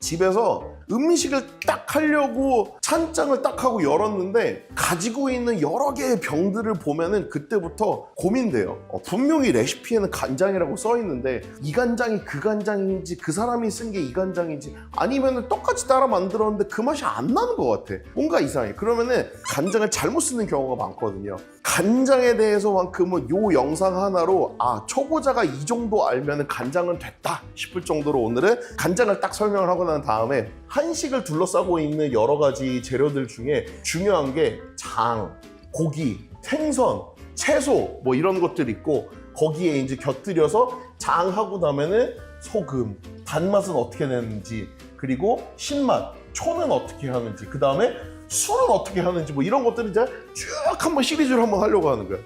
집에서 음식을 딱 하려고 찬장을 딱 하고 열었는데 가지고 있는 여러 개의 병들을 보면은 그때부터 고민돼요. 분명히 레시피에는 간장이라고 써 있는데 이 간장이 그 간장인지, 그 사람이 쓴 게 이 간장인지, 아니면은 똑같이 따라 만들었는데 그 맛이 안 나는 것 같아. 뭔가 이상해. 그러면은 간장을 잘못 쓰는 경우가 많거든요. 간장에 대해서만큼은 요 영상 하나로 초보자가 이 정도 알면은 간장은 됐다 싶을 정도로 오늘은 간장을 딱 설명을 하고 난 다음에 한식을 둘러싸고 있는 여러 가지 재료들 중에 중요한 게 장, 고기, 생선, 채소 뭐 이런 것들 있고, 거기에 이제 곁들여서 장하고 나면은 소금, 단맛은 어떻게 내는지, 그리고 신맛, 초는 어떻게 하는지, 그 다음에 술은 어떻게 하는지, 뭐 이런 것들을 이제 쭉 한번 시리즈로 한번 하려고 하는 거야.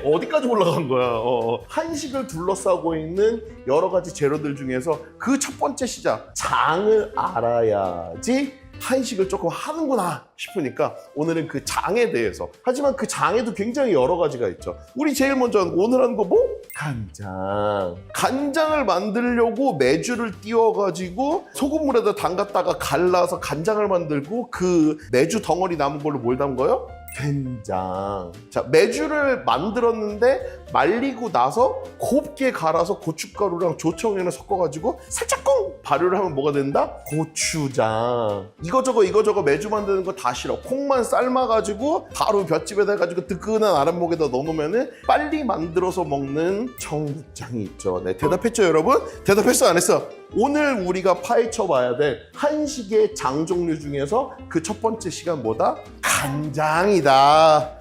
어디까지 올라간 거야. 한식을 둘러싸고 있는 여러 가지 재료들 중에서 그 첫 번째 시작, 장을 알아야지 한식을 조금 하는구나 싶으니까 오늘은 그 장에 대해서, 하지만 그 장에도 굉장히 여러 가지가 있죠. 우리 제일 먼저 오늘 하는 거 뭐? 간장. 간장을 만들려고 메주를 띄워가지고 소금물에다 담갔다가 갈라서 간장을 만들고, 그 메주 덩어리 남은 걸로 뭘 담궈요? 된장. 자, 메주를 만들었는데 말리고 나서 곱게 갈아서 고춧가루랑 조청액을 섞어가지고 살짝 꽁 발효를 하면 뭐가 된다? 고추장. 이거저거 메주 만드는 거 다 싫어. 콩만 삶아가지고 바로 볏집에다 해가지고 뜨끈한 아랫목에다 넣어놓으면 빨리 만들어서 먹는 청국장이 있죠. 네, 대답했죠 여러분? 대답했어 안 했어? 오늘 우리가 파헤쳐 봐야 될 한식의 장 종류 중에서 그 첫 번째 시간 뭐다? 간장이다.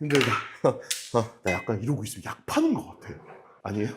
힘들다. 나 약간 이러고 있으면 약 파는 것 같아. 아니에요?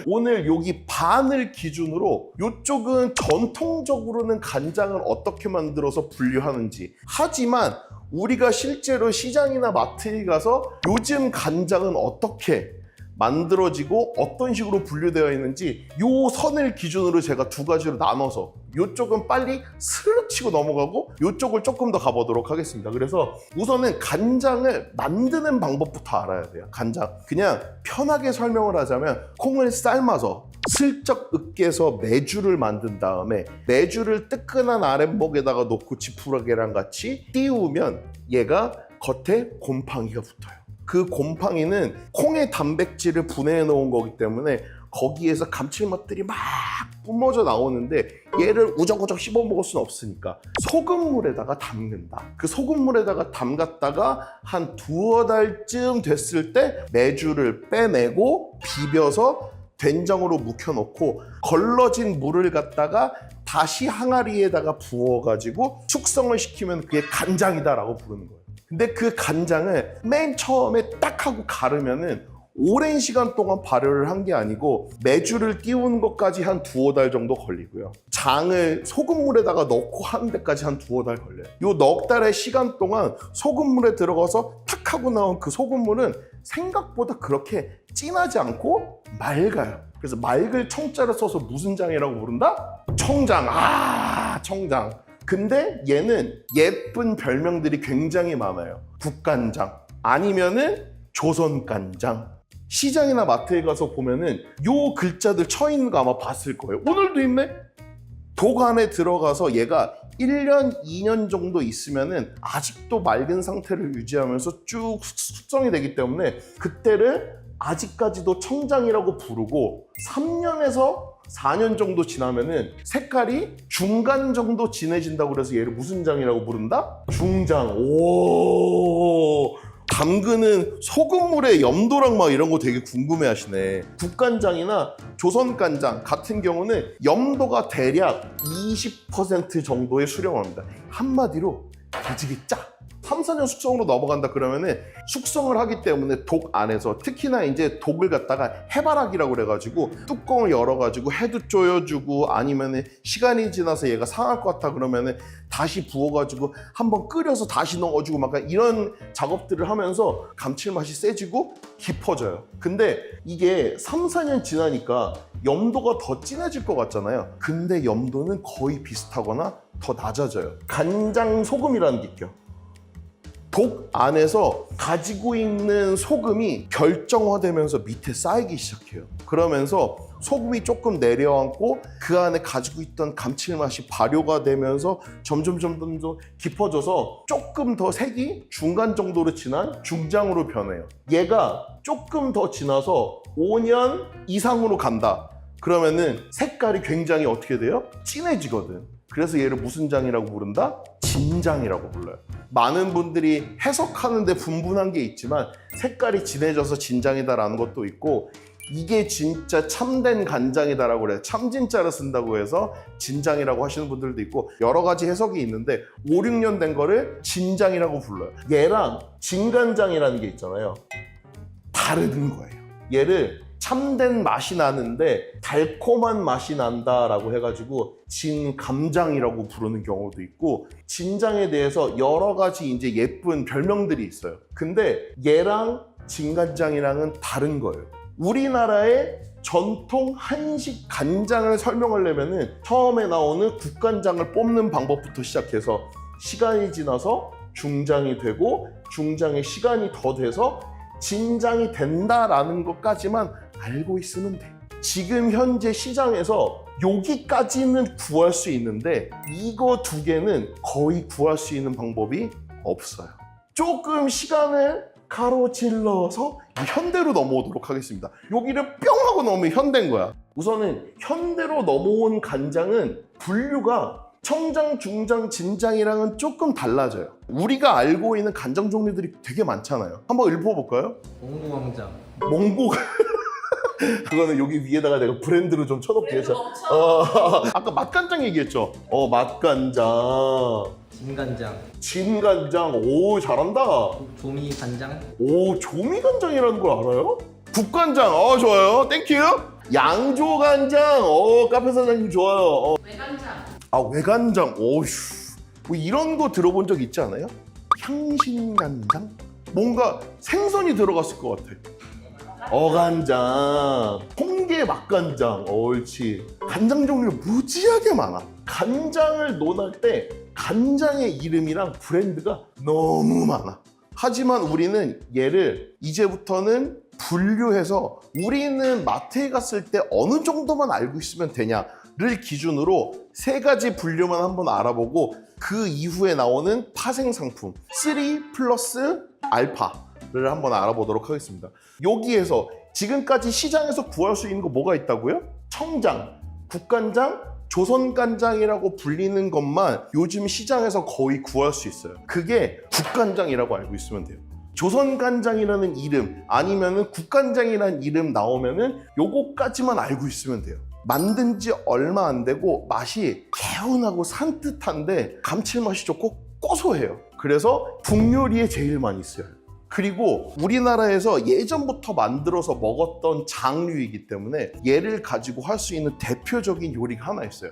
오늘 여기 반을 기준으로 이쪽은 전통적으로는 간장을 어떻게 만들어서 분류하는지, 하지만 우리가 실제로 시장이나 마트에 가서 요즘 간장은 어떻게 만들어지고 어떤 식으로 분류되어 있는지 요 선을 기준으로 제가 두 가지로 나눠서 요쪽은 빨리 스르륵 치고 넘어가고 요쪽을 조금 더 가보도록 하겠습니다. 그래서 우선은 간장을 만드는 방법부터 알아야 돼요. 간장 그냥 편하게 설명을 하자면 콩을 삶아서 슬쩍 으깨서 메주를 만든 다음에 메주를 뜨끈한 아랫목에다가 놓고 지푸라기랑 같이 띄우면 얘가 겉에 곰팡이가 붙어요. 그 곰팡이는 콩의 단백질을 분해해 놓은 거기 때문에 거기에서 감칠맛들이 막 뿜어져 나오는데 얘를 우적우적 씹어 먹을 수는 없으니까 소금물에다가 담근다. 그 소금물에다가 담갔다가 한 두어 달쯤 됐을 때 메주를 빼내고 비벼서 된장으로 묵혀놓고 걸러진 물을 갖다가 다시 항아리에다가 부어가지고 숙성을 시키면 그게 간장이다라고 부르는 거예요. 근데 그 간장을 맨 처음에 딱 하고 가르면은 오랜 시간 동안 발효를 한 게 아니고 메주를 띄우는 것까지 한 두어 달 정도 걸리고요. 장을 소금물에다가 넣고 하는 데까지 한 두어 달 걸려요. 요 넉 달의 시간 동안 소금물에 들어가서 탁 하고 나온 그 소금물은 생각보다 그렇게 진하지 않고 맑아요. 그래서 맑을 청자를 써서 무슨 장이라고 부른다? 청장. 청장. 근데 얘는 예쁜 별명들이 굉장히 많아요. 국간장 아니면은 조선간장. 시장이나 마트에 가서 보면은 요 글자들 쳐 있는 거 아마 봤을 거예요. 오늘도 있네? 독 안에 들어가서 얘가 1년, 2년 정도 있으면은 아직도 맑은 상태를 유지하면서 쭉 숙성이 되기 때문에 그때를 아직까지도 청장이라고 부르고 3년에서 4년 정도 지나면은 색깔이 중간 정도 진해진다고 그래서 얘를 무슨 장이라고 부른다? 중장. 오. 담그는 소금물의 염도랑 막 이런 거 되게 궁금해 하시네. 국간장이나 조선간장 같은 경우는 염도가 대략 20% 정도에 수렴합니다. 한마디로 되게 짜. 3, 4년 숙성으로 넘어간다 그러면은 숙성을 하기 때문에 독 안에서 특히나 이제 독을 갖다가 해바라기라고 그래가지고 뚜껑을 열어가지고 해도 쪼여주고 아니면은 시간이 지나서 얘가 상할 것 같다 그러면은 다시 부어가지고 한번 끓여서 다시 넣어주고 막 이런 작업들을 하면서 감칠맛이 세지고 깊어져요. 근데 이게 3, 4년 지나니까 염도가 더 진해질 것 같잖아요. 근데 염도는 거의 비슷하거나 더 낮아져요. 간장 소금이라는 게 있죠. 독 안에서 가지고 있는 소금이 결정화되면서 밑에 쌓이기 시작해요. 그러면서 소금이 조금 내려앉고 그 안에 가지고 있던 감칠맛이 발효가 되면서 점점 깊어져서 조금 더 색이 중간 정도로 진한 중장으로 변해요. 얘가 조금 더 지나서 5년 이상으로 간다. 그러면은 색깔이 굉장히 어떻게 돼요? 진해지거든. 그래서 얘를 무슨 장이라고 부른다? 진장이라고 불러요. 많은 분들이 해석하는데 분분한 게 있지만 색깔이 진해져서 진장이다라는 것도 있고 이게 진짜 참된 간장이다라고 그래요. 참진짜를 쓴다고 해서 진장이라고 하시는 분들도 있고 여러 가지 해석이 있는데 5, 6년 된 거를 진장이라고 불러요. 얘랑 진간장이라는 게 있잖아요. 다른 거예요. 얘를 참된 맛이 나는데 달콤한 맛이 난다라고 해가지고 진감장이라고 부르는 경우도 있고 진장에 대해서 여러 가지 이제 예쁜 별명들이 있어요. 근데 얘랑 진간장이랑은 다른 거예요. 우리나라의 전통 한식 간장을 설명하려면은 처음에 나오는 국간장을 뽑는 방법부터 시작해서 시간이 지나서 중장이 되고 중장의 시간이 더 돼서 진장이 된다라는 것까지만 알고 있으면 돼. 지금 현재 시장에서 여기까지는 구할 수 있는데 이거 두 개는 거의 구할 수 있는 방법이 없어요. 조금 시간을 가로질러서 현대로 넘어오도록 하겠습니다. 여기를 뿅 하고 넘으면 현대인 거야. 우선은 현대로 넘어온 간장은 분류가 청장, 중장, 진장이랑은 조금 달라져요. 우리가 알고 있는 간장 종류들이 되게 많잖아요. 한번 읊어볼까요? 몽고광장. 몽고 그거는 여기 위에다가 내가 브랜드로 좀 쳐놓게 해서 아까 맛간장 얘기했죠? 맛간장 진간장. 진간장. 오 잘한다. 조미간장. 오 조미간장이라는 걸 알아요? 국간장. 좋아요. 땡큐. 양조간장. 카페 사장님 좋아요. 외간장. 아, 외간장. 오휴. 뭐 이런 거 들어본 적 있지 않아요? 향신간장? 뭔가 생선이 들어갔을 것 같아. 어간장, 홍게 맛간장, 옳지. 간장 종류가 무지하게 많아. 간장을 논할 때 간장의 이름이랑 브랜드가 너무 많아. 하지만 우리는 얘를 이제부터는 분류해서 우리는 마트에 갔을 때 어느 정도만 알고 있으면 되냐를 기준으로 3가지 분류만 한번 알아보고 그 이후에 나오는 파생 상품 3 플러스 알파를 한번 알아보도록 하겠습니다. 여기에서 지금까지 시장에서 구할 수 있는 거 뭐가 있다고요? 청장, 국간장, 조선간장이라고 불리는 것만 요즘 시장에서 거의 구할 수 있어요. 그게 국간장이라고 알고 있으면 돼요. 조선간장이라는 이름 아니면은 국간장이라는 이름 나오면은 요거까지만 알고 있으면 돼요. 만든 지 얼마 안 되고 맛이 개운하고 산뜻한데 감칠맛이 좋고 고소해요. 그래서 북요리에 제일 많이 쓰여요. 그리고 우리나라에서 예전부터 만들어서 먹었던 장류이기 때문에 얘를 가지고 할 수 있는 대표적인 요리가 하나 있어요.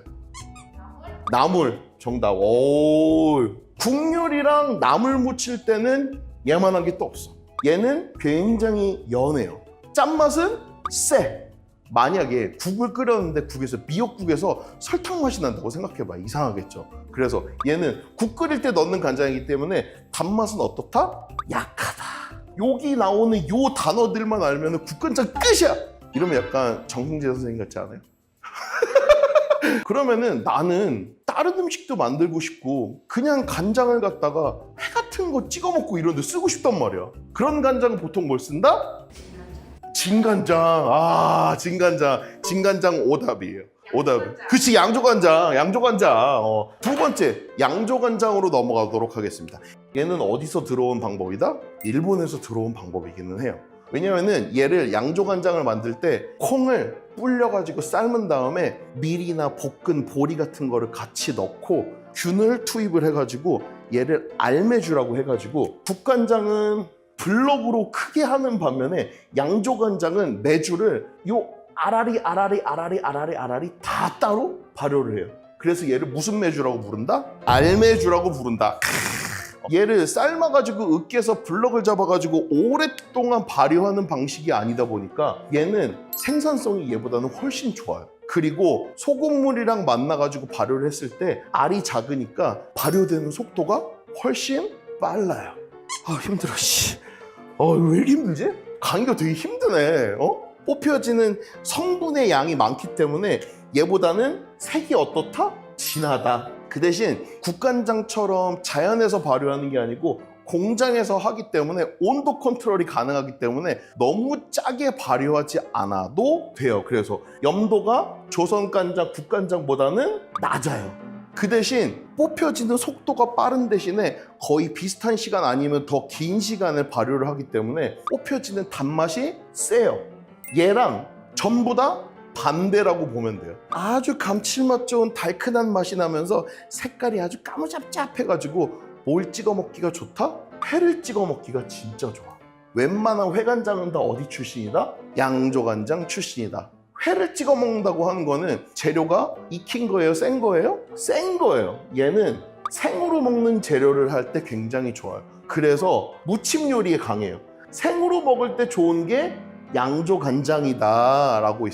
나물. 정답. 오. 국요리랑 나물 무칠 때는 얘만한 게 또 없어. 얘는 굉장히 연해요. 짠맛은 세. 만약에 국을 끓였는데 미역국에서 설탕 맛이 난다고 생각해봐. 이상하겠죠. 그래서 얘는 국 끓일 때 넣는 간장이기 때문에 단맛은 어떻다? 약하다. 여기 나오는 요 단어들만 알면 국간장 끝이야. 이러면 약간 정승재 선생님 같지 않아요? 그러면은 나는 다른 음식도 만들고 싶고 그냥 간장을 갖다가 회 같은 거 찍어 먹고 이런 데 쓰고 싶단 말이야. 그런 간장은 보통 뭘 쓴다? 진간장. 아, 진간장 오답이에요. 오답. 그치, 양조간장. 두 번째, 양조간장으로 넘어가도록 하겠습니다. 얘는 어디서 들어온 방법이다? 일본에서 들어온 방법이기는 해요. 왜냐면은 얘를 양조간장을 만들 때 콩을 불려가지고 삶은 다음에 밀이나 볶은 보리 같은 거를 같이 넣고 균을 투입을 해가지고 얘를 알매주라고 해가지고 국간장은 블럭으로 크게 하는 반면에 양조간장은 매주를 요 아라리 다 따로 발효를 해요. 그래서 얘를 무슨 매주라고 부른다? 알매주라고 부른다. 얘를 삶아가지고 으깨서 블럭을 잡아가지고 오랫동안 발효하는 방식이 아니다 보니까 얘는 생산성이 얘보다는 훨씬 좋아요. 그리고 소금물이랑 만나가지고 발효를 했을 때 알이 작으니까 발효되는 속도가 훨씬 빨라요. 아, 힘들어. 왜 이렇게 힘들지? 강의가 되게 힘드네. 뽑혀지는 성분의 양이 많기 때문에 얘보다는 색이 어떻다? 진하다. 그 대신 국간장처럼 자연에서 발효하는 게 아니고 공장에서 하기 때문에 온도 컨트롤이 가능하기 때문에 너무 짜게 발효하지 않아도 돼요. 그래서 염도가 조선간장, 국간장보다는 낮아요. 그 대신 뽑혀지는 속도가 빠른 대신에 거의 비슷한 시간 아니면 더 긴 시간을 발효를 하기 때문에 뽑혀지는 단맛이 세요. 얘랑 전부 다 반대라고 보면 돼요. 아주 감칠맛 좋은 달큰한 맛이 나면서 색깔이 아주 까무잡잡해가지고 뭘 찍어 먹기가 좋다? 회를 찍어 먹기가 진짜 좋아. 웬만한 회간장은 다 어디 출신이다? 양조간장 출신이다. 회를 찍어 먹는다고 하는 거는 재료가 익힌 거예요? 센 거예요? 센 거예요. 얘는 생으로 먹는 재료를 할 때 굉장히 좋아요. 그래서 무침 요리에 강해요. 생으로 먹을 때 좋은 게 양조간장이다 라고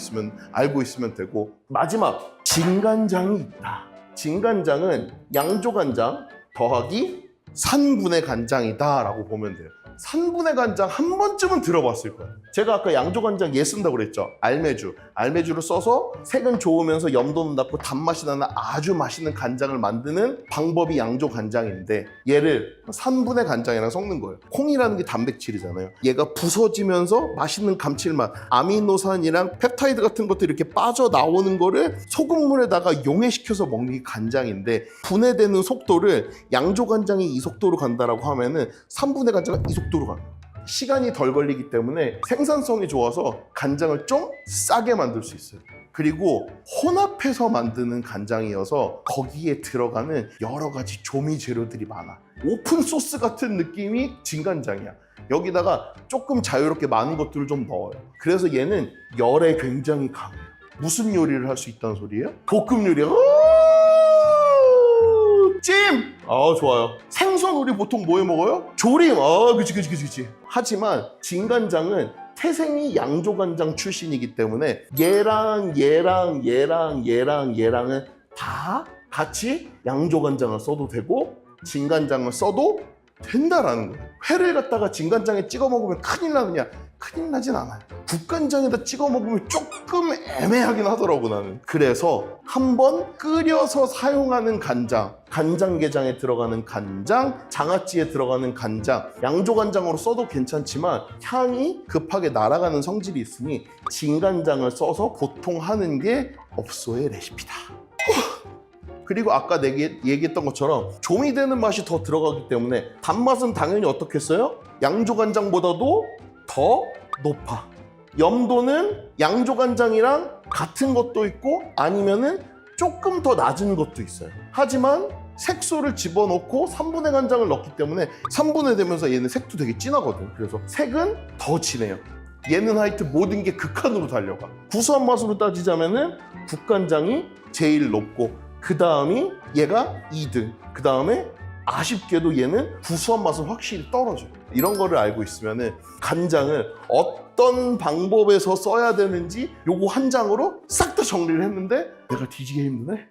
알고 있으면 되고, 마지막 진간장이 있다. 진간장은 양조간장 더하기 산분의 간장이다 라고 보면 돼요. 산분의 간장 한 번쯤은 들어봤을 거예요. 제가 아까 양조간장 얘 쓴다고 그랬죠. 알매주를 써서 색은 좋으면서 염도는 낮고 단맛이 나는 아주 맛있는 간장을 만드는 방법이 양조간장인데 얘를 산분의 간장이랑 섞는 거예요. 콩이라는 게 단백질이잖아요. 얘가 부서지면서 맛있는 감칠맛, 아미노산이랑 펩타이드 같은 것들이 이렇게 빠져나오는 거를 소금물에다가 용해시켜서 먹는 게 간장인데, 분해되는 속도를 양조간장이 이 속도로 간다라고 하면은 산분의 간장은 이 속도로 가는 거예요. 시간이 덜 걸리기 때문에 생산성이 좋아서 간장을 좀 싸게 만들 수 있어요. 그리고 혼합해서 만드는 간장이어서 거기에 들어가는 여러 가지 조미 재료들이 많아. 오픈 소스 같은 느낌이 진간장이야. 여기다가 조금 자유롭게 많은 것들을 좀 넣어요. 그래서 얘는 열에 굉장히 강해요. 무슨 요리를 할 수 있다는 소리예요? 볶음 요리. 찜! 좋아요. 생선 우리 보통 뭐해 먹어요? 조림. 그치. 하지만 진간장은 태생이 양조간장 출신이기 때문에 얘랑은 다 같이 양조간장을 써도 되고 진간장을 써도 된다라는 거예요. 회를 갖다가 진간장에 찍어 먹으면 큰일 나느냐? 큰일 나진 않아요. 국간장에다 찍어 먹으면 조금 애매하긴 하더라고 나는. 그래서 한번 끓여서 사용하는 간장, 간장게장에 들어가는 간장, 장아찌에 들어가는 간장, 양조간장으로 써도 괜찮지만 향이 급하게 날아가는 성질이 있으니 진간장을 써서 보통 하는 게 업소의 레시피다. 그리고 아까 내가 얘기했던 것처럼 조미되는 맛이 더 들어가기 때문에 단맛은 당연히 어떻겠어요? 양조간장보다도 더 높아. 염도는 양조간장이랑 같은 것도 있고 아니면은 조금 더 낮은 것도 있어요. 하지만 색소를 집어넣고 3분의 간장을 넣기 때문에 3분의 되면서 얘는 색도 되게 진하거든. 그래서 색은 더 진해요. 얘는 하여튼 모든 게 극한으로 달려가. 구수한 맛으로 따지자면은 국간장이 제일 높고 그 다음이 얘가 2등. 그 다음에 아쉽게도 얘는 구수한 맛은 확실히 떨어져요. 이런 거를 알고 있으면은 간장을 어떤 방법에서 써야 되는지 요거 한 장으로 싹 다 정리를 했는데 내가 뒤지게 힘드네.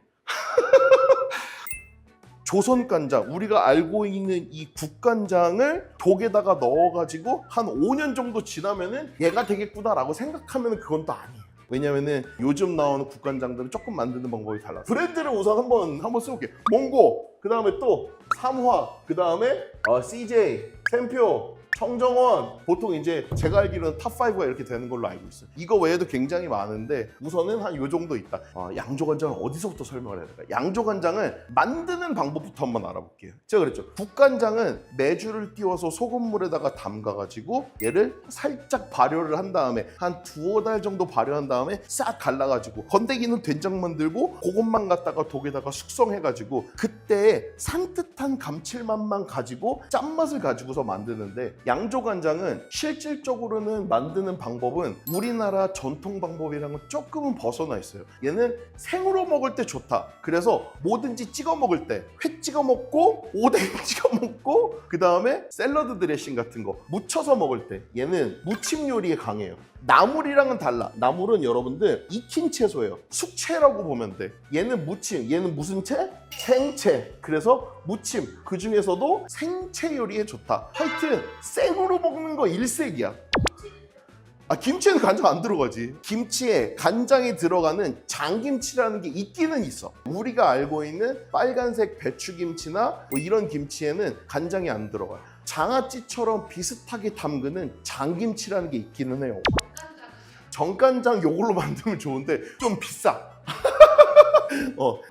조선간장, 우리가 알고 있는 이 국간장을 독에다가 넣어가지고 한 5년 정도 지나면은 얘가 되겠구나라고 생각하면 그건 또 아니에요. 왜냐면은 요즘 나오는 국간장들은 조금 만드는 방법이 달라. 브랜드를 우선 한번 써볼게요. 몽고, 그 다음에 또 삼화, 그 다음에 CJ, 템표, 청정원. 보통 이제 제가 알기로는 탑5가 이렇게 되는 걸로 알고 있어요. 이거 외에도 굉장히 많은데 우선은 한 요 정도 있다. 양조간장은 어디서부터 설명을 해야 될까? 양조간장을 만드는 방법부터 한번 알아볼게요. 제가 그랬죠. 국간장은 메주를 띄워서 소금물에다가 담가가지고 얘를 살짝 발효를 한 다음에 한 2-5달 정도 발효한 다음에 싹 갈라가지고 건더기는 된장 만들고 그것만 갖다가 독에다가 숙성해가지고 그때 산뜻한 감칠맛만 가지고 짠맛을 가지고서 만드는데 양조간장은 실질적으로는 만드는 방법은 우리나라 전통 방법이랑은 조금은 벗어나 있어요. 얘는 생으로 먹을 때 좋다. 그래서 뭐든지 찍어 먹을 때 회 찍어 먹고 오뎅 찍어 먹고 그 다음에 샐러드 드레싱 같은 거 무쳐서 먹을 때 얘는 무침 요리에 강해요. 나물이랑은 달라. 나물은 여러분들 익힌 채소예요. 숙채라고 보면 돼. 얘는 무침. 얘는 무슨 채? 생채. 그래서 무침. 그 중에서도 생채 요리에 좋다. 하여튼 생으로 먹는 거 일색이야. 김치에는 간장 안 들어가지. 김치에 간장이 들어가는 장김치라는 게 있기는 있어. 우리가 알고 있는 빨간색 배추김치나 뭐 이런 김치에는 간장이 안 들어가요. 장아찌처럼 비슷하게 담그는 장김치라는 게 있기는 해요. 정간장 요걸로 만들면 좋은데 좀 비싸.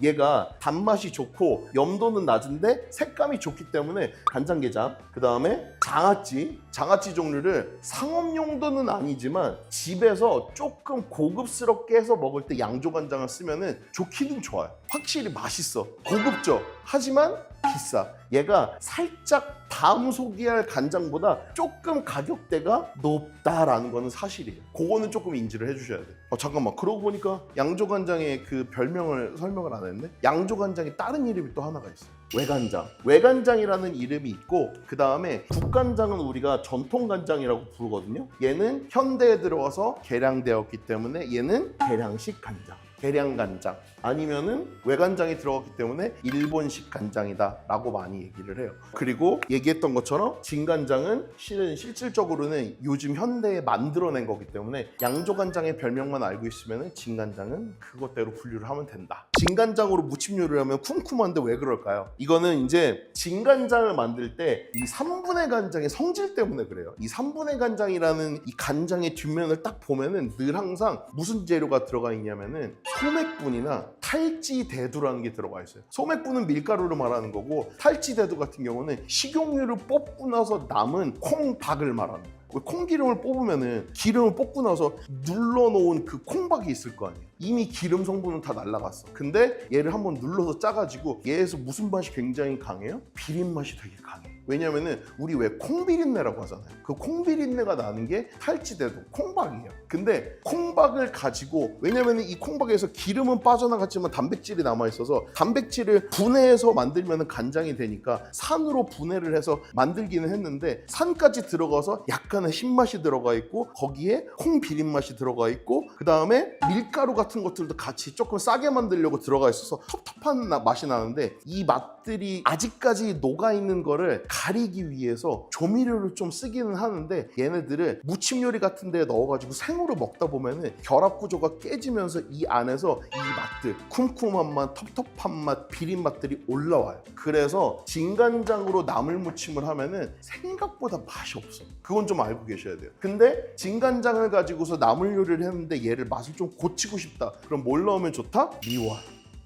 얘가 단맛이 좋고 염도는 낮은데 색감이 좋기 때문에 간장게장, 그 다음에 장아찌 종류를 상업 용도는 아니지만 집에서 조금 고급스럽게 해서 먹을 때 양조간장을 쓰면은 좋기는 좋아요. 확실히 맛있어. 고급져. 하지만 비싸. 얘가 살짝 다음 소개할 간장보다 조금 가격대가 높다라는 거는 사실이에요. 그거는 조금 인지를 해주셔야 돼. 잠깐만, 그러고 보니까 양조간장의 그 별명을 설명을 안 했네. 양조간장에 다른 이름이 또 하나가 있어요. 외간장. 외간장이라는 이름이 있고 그 다음에 국간장은 우리가 전통간장이라고 부르거든요. 얘는 현대에 들어와서 개량되었기 때문에 얘는 개량식 간장. 계량간장 아니면은 외간장이 들어갔기 때문에 일본식 간장이다 라고 많이 얘기를 해요. 그리고 얘기했던 것처럼 진간장은 실질적으로는 요즘 현대에 만들어낸 거기 때문에 양조간장의 별명만 알고 있으면 진간장은 그것대로 분류를 하면 된다. 진간장으로 무침 요리를 하면 쿰쿰한데 왜 그럴까요? 이거는 이제 진간장을 만들 때 이 3분의 간장의 성질 때문에 그래요. 이 3분의 간장이라는 이 간장의 뒷면을 딱 보면은 늘 항상 무슨 재료가 들어가 있냐면은 소맥분이나 탈지대두라는 게 들어가 있어요. 소맥분은 밀가루를 말하는 거고 탈지대두 같은 경우는 식용유를 뽑고 나서 남은 콩박을 말하는 거예요. 콩기름을 뽑으면은 기름을 뽑고 나서 눌러놓은 그 콩박이 있을 거 아니에요. 이미 기름 성분은 다 날라갔어. 근데 얘를 한번 눌러서 짜가지고 얘에서 무슨 맛이 굉장히 강해요? 비린 맛이 되게 강해. 왜냐면은 우리 왜 콩비린내라고 하잖아요. 그 콩비린내가 나는 게 탈지돼도 콩박이에요. 근데 콩박을 가지고, 왜냐면은 이 콩박에서 기름은 빠져나갔지만 단백질이 남아있어서 단백질을 분해해서 만들면 간장이 되니까 산으로 분해를 해서 만들기는 했는데, 산까지 들어가서 약간의 신맛이 들어가 있고 거기에 콩 비린 맛이 들어가 있고 그 다음에 밀가루 같은 것들도 같이 조금 싸게 만들려고 들어가 있어서 텁텁한 맛이 나는데, 이 맛들이 아직까지 녹아있는 거를 가리기 위해서 조미료를 좀 쓰기는 하는데, 얘네들을 무침 요리 같은 데에 넣어가지고 생으로 먹다 보면은 결합 구조가 깨지면서 이 안에서 이 맛들, 쿰쿰한 맛, 텁텁한 맛, 비린 맛들이 올라와요. 그래서 진간장으로 나물 무침을 하면은 생각보다 맛이 없어. 그건 좀 알고 계셔야 돼요. 근데 진간장을 가지고서 나물 요리를 했는데 얘를 맛을 좀 고치고 싶다. 그럼 뭘 넣으면 좋다? 미원.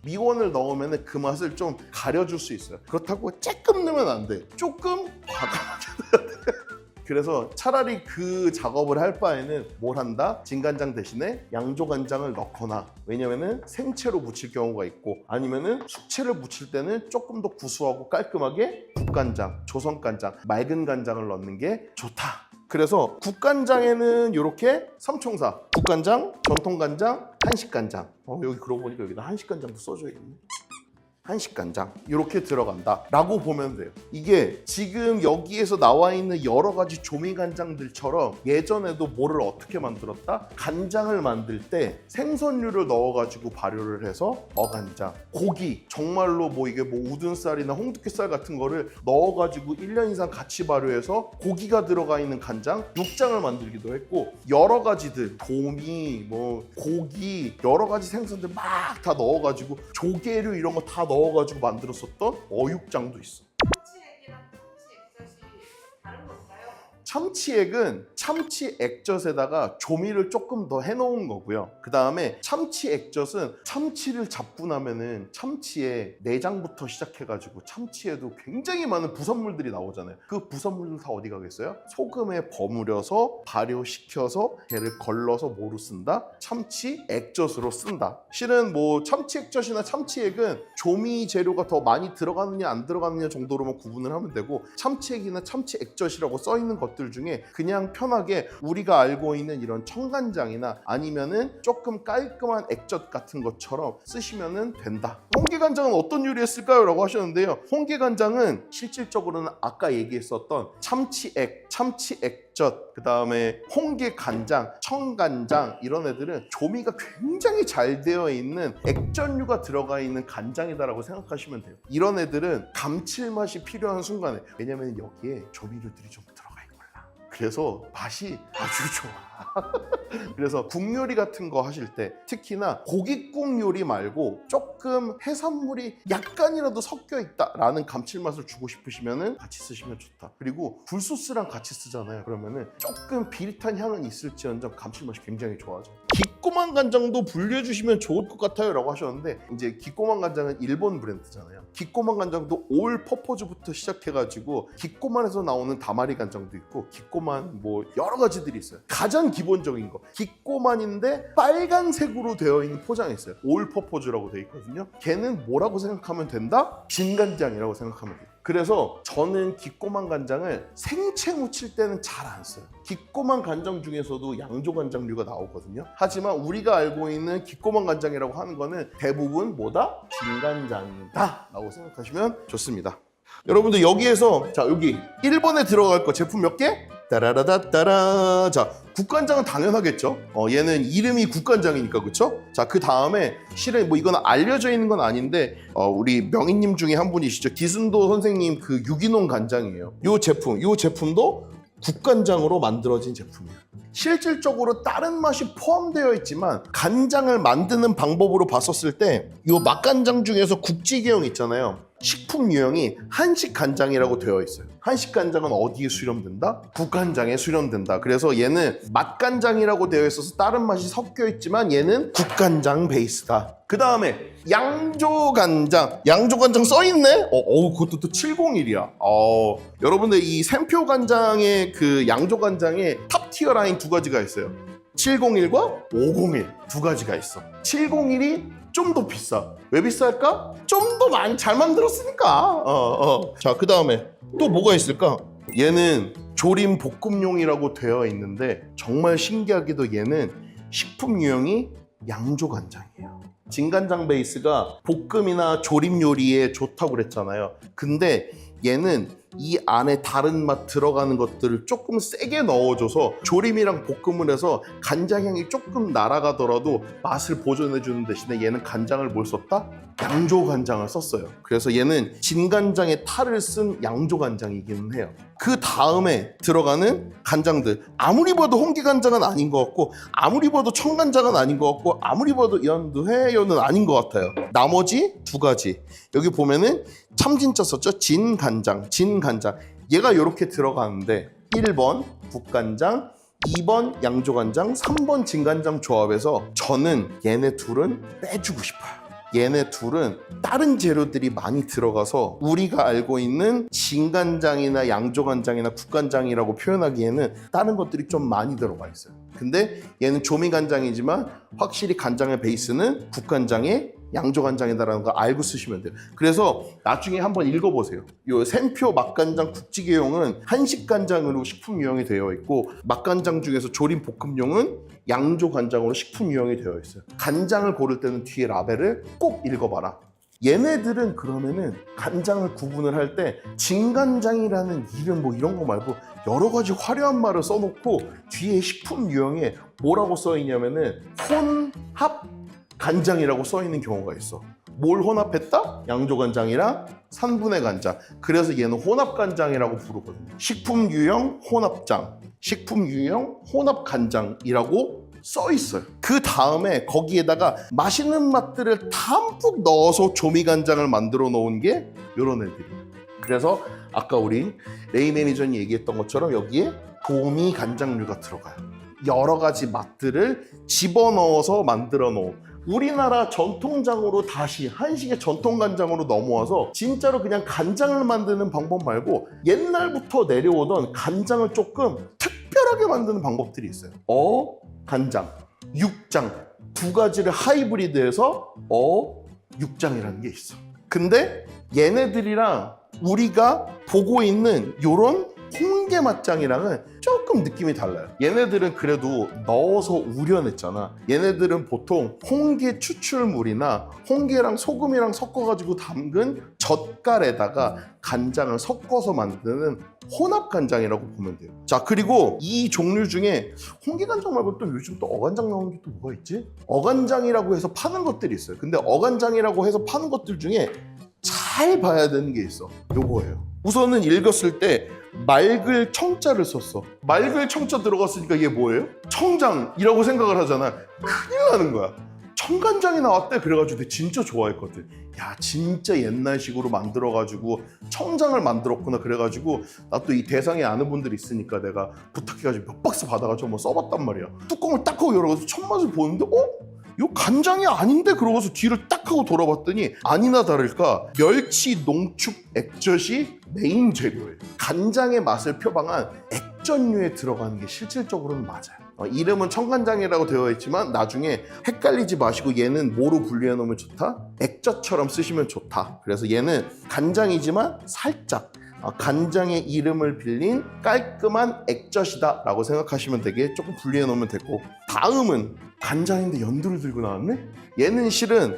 미원을 넣으면 그 맛을 좀 가려줄 수 있어요. 그렇다고 조금 넣으면 안 돼. 조금 과감하게 넣어야 돼. 그래서 차라리 그 작업을 할 바에는 뭘 한다? 진간장 대신에 양조간장을 넣거나, 왜냐면은 생채로 무칠 경우가 있고, 아니면은 숙채를 무칠 때는 조금 더 구수하고 깔끔하게 국간장, 조선간장, 맑은 간장을 넣는 게 좋다. 그래서 국간장에는 이렇게 삼총사, 국간장, 전통간장, 한식간장. 여기 그러고 보니까 여기다 한식간장도 써줘야겠네. 한식간장 이렇게 들어간다 라고 보면 돼요. 이게 지금 여기에서 나와 있는 여러 가지 조미간장들처럼 예전에도 뭐를 어떻게 만들었다? 간장을 만들 때 생선류를 넣어가지고 발효를 해서 어간장, 고기, 정말로 뭐 이게 뭐 우둔살이나 홍두깨살 같은 거를 넣어가지고 1년 이상 같이 발효해서 고기가 들어가 있는 간장, 육장을 만들기도 했고, 여러 가지들, 도미, 뭐 고기, 여러 가지 생선들 막 다 넣어가지고 조개류 이런 거 다 넣어가지고 만들었었던 어육장도 있어. 참치액이랑 참치 액젓이 다른 건가요? 참치액은 참치 액젓에다가 조미를 조금 더 해놓은 거고요. 그 다음에 참치 액젓은 참치를 잡고 나면은 참치의 내장부터 시작해가지고 참치에도 굉장히 많은 부산물들이 나오잖아요. 그 부산물들 다 어디 가겠어요? 소금에 버무려서 발효시켜서 걔를 걸러서 뭐로 쓴다? 참치 액젓으로 쓴다. 실은 뭐 참치 액젓이나 참치액은 조미 재료가 더 많이 들어가느냐 안 들어가느냐 정도로만 구분을 하면 되고, 참치액이나 참치 액젓이라고 써 있는 것들 중에 그냥 편하게 우리가 알고 있는 이런 청간장이나 아니면은 조금 깔끔한 액젓 같은 것처럼 쓰시면 된다. 홍게간장은 어떤 요리에 쓸까요? 라고 하셨는데요. 홍게간장은 실질적으로는 아까 얘기했었던 참치액, 참치액젓, 그 다음에 홍게간장, 청간장, 이런 애들은 조미가 굉장히 잘 되어 있는 액젓류가 들어가 있는 간장이다라고 생각하시면 돼요. 이런 애들은 감칠맛이 필요한 순간에, 왜냐면 여기에 조미료들이 좀 들어가 있구나. 그래서 맛이 아주 좋아. 그래서 국 요리 같은 거 하실 때, 특히나 고깃국 요리 말고 조금 해산물이 약간이라도 섞여 있다라는 감칠맛을 주고 싶으시면 같이 쓰시면 좋다. 그리고 굴소스랑 같이 쓰잖아요. 그러면은 조금 비릿한 향은 있을지언정 감칠맛이 굉장히 좋아져. 기꼬만 간장도 불려주시면 좋을 것 같아요 라고 하셨는데, 이제 기꼬만 간장은 일본 브랜드잖아요. 기꼬만 간장도 올 퍼포즈부터 시작해가지고 기꼬만에서 나오는 다마리 간장도 있고, 기꼬만 뭐 여러 가지들이 있어요. 가장 기본적인 거 기꼬만인데 빨간색으로 되어 있는 포장이 있어요. 올 퍼포즈라고 되어 있거든요. 걔는 뭐라고 생각하면 된다? 진간장이라고 생각하면 돼요. 그래서 저는 기꼬만 간장을 생채 무칠 때는 잘 안 써요. 기꼬만 간장 중에서도 양조간장류가 나오거든요. 하지만 우리가 알고 있는 기꼬만 간장이라고 하는 거는 대부분 뭐다? 진간장이다 라고 생각하시면 좋습니다. 여러분들 여기에서 자, 여기 1번에 들어갈 거 제품 몇 개? 따라라따따라. 자, 국간장은 당연하겠죠. 얘는 이름이 국간장이니까, 그쵸? 자, 그 다음에 실은 뭐 이건 알려져 있는 건 아닌데 우리 명인님 중에 한 분이시죠. 기순도 선생님 그 유기농 간장이에요. 요 제품도 국간장으로 만들어진 제품이에요. 실질적으로 다른 맛이 포함되어 있지만 간장을 만드는 방법으로 봤었을 때 이 맛간장 중에서 국지개형 있잖아요. 식품 유형이 한식 간장이라고 되어 있어요. 한식 간장은 어디에 수렴된다? 국간장에 수렴된다. 그래서 얘는 맛간장이라고 되어 있어서 다른 맛이 섞여 있지만 얘는 국간장 베이스다. 그 다음에 양조간장. 양조간장 써있네? 그것도 또 701이야. 여러분들 이 샘표 간장의 그 양조간장에 탑티어 라인 두 가지가 있어요. 701과 501 두 가지가 있어. 701이 좀 더 비싸. 왜 비쌀까? 좀 더 많이 잘 만들었으니까. 자, 그 다음에 또 뭐가 있을까? 얘는 조림 볶음용이라고 되어 있는데 정말 신기하게도 얘는 식품 유형이 양조간장이에요. 진간장 베이스가 볶음이나 조림 요리에 좋다고 그랬잖아요. 근데 얘는 이 안에 다른 맛 들어가는 것들을 조금 세게 넣어줘서 조림이랑 볶음을 해서 간장향이 조금 날아가더라도 맛을 보존해주는 대신에 얘는 간장을 뭘 썼다? 양조간장을 썼어요. 그래서 얘는 진간장의 탈을 쓴 양조간장이기는 해요. 그 다음에 들어가는 간장들, 아무리 봐도 홍게간장은 아닌 것 같고 아무리 봐도 청간장은 아닌 것 같고 아무리 봐도 연두해요는 아닌 것 같아요. 나머지 두 가지 여기 보면은 참진짜 썼죠? 진간장. 얘가 이렇게 들어가는데 1번 국간장, 2번 양조간장, 3번 진간장 조합에서 저는 얘네 둘은 빼주고 싶어요. 얘네 둘은 다른 재료들이 많이 들어가서 우리가 알고 있는 진간장이나 양조간장이나 국간장이라고 표현하기에는 다른 것들이 좀 많이 들어가 있어요. 근데 얘는 조미간장이지만 확실히 간장의 베이스는 국간장에 양조간장이다라는 거 알고 쓰시면 돼요. 그래서 나중에 한번 읽어보세요. 요 샘표 맛간장 국찌개용은 한식간장으로 식품 유형이 되어 있고 맛간장 중에서 조림 볶음용은 양조간장으로 식품 유형이 되어 있어요. 간장을 고를 때는 뒤에 라벨을 꼭 읽어봐라. 얘네들은 그러면은 간장을 구분을 할 때 진간장이라는 이름 뭐 이런 거 말고 여러 가지 화려한 말을 써놓고 뒤에 식품 유형에 뭐라고 써있냐면은 혼합 간장이라고 써있는 경우가 있어. 뭘 혼합했다? 양조간장이랑 3분의 간장. 그래서 얘는 혼합간장이라고 부르거든요. 식품 유형 혼합장, 식품 유형 혼합간장이라고 써있어요. 그 다음에 거기에다가 맛있는 맛들을 담뿍 넣어서 조미간장을 만들어 놓은 게 이런 애들이에요. 그래서 아까 우리 레이 매니저님 얘기했던 것처럼 여기에 조미간장류가 들어가요. 여러 가지 맛들을 집어넣어서 만들어 놓은 우리나라 전통장으로 다시 한식의 전통간장으로 넘어와서 진짜로 그냥 간장을 만드는 방법 말고 옛날부터 내려오던 간장을 조금 특별하게 만드는 방법들이 있어요. 간장, 육장 두 가지를 하이브리드해서 육장이라는 게 있어. 근데 얘네들이랑 우리가 보고 있는 요런 홍게 맛장이랑은 조금 느낌이 달라요. 얘네들은 그래도 넣어서 우려냈잖아. 얘네들은 보통 홍게 추출물이나 홍게랑 소금이랑 섞어가지고 담근 젓갈에다가 간장을 섞어서 만드는 혼합간장이라고 보면 돼요. 자, 그리고 이 종류 중에 홍게간장 말고 또 요즘 또 어간장 나오는 게 또 뭐가 있지? 어간장이라고 해서 파는 것들이 있어요. 근데 어간장이라고 해서 파는 것들 중에 잘 봐야 되는 게 있어. 요거예요. 우선은 읽었을 때 맑을 청자를 썼어. 맑을 청자 들어갔으니까 이게 뭐예요? 청장이라고 생각을 하잖아. 큰일 나는 거야. 청간장이 나왔대. 그래가지고 내가 진짜 좋아했거든. 야, 진짜 옛날식으로 만들어가지고 청장을 만들었구나. 그래가지고 나 또 이 대상에 아는 분들이 있으니까 내가 부탁해가지고 몇 박스 받아가지고 한번 써봤단 말이야. 뚜껑을 딱 하고 열어가지고 첫 맛을 보는데 이거 간장이 아닌데? 그러고서 뒤를 딱 하고 돌아봤더니 아니나 다를까 멸치 농축 액젓이 메인 재료예요. 간장의 맛을 표방한 액젓류에 들어가는 게 실질적으로는 맞아요. 이름은 청간장이라고 되어 있지만 나중에 헷갈리지 마시고 얘는 뭐로 분류해 놓으면 좋다? 액젓처럼 쓰시면 좋다. 그래서 얘는 간장이지만 살짝 간장의 이름을 빌린 깔끔한 액젓이다 라고 생각하시면 되게 조금 분리해 놓으면 되고, 다음은 간장인데 연두를 들고 나왔네? 얘는 실은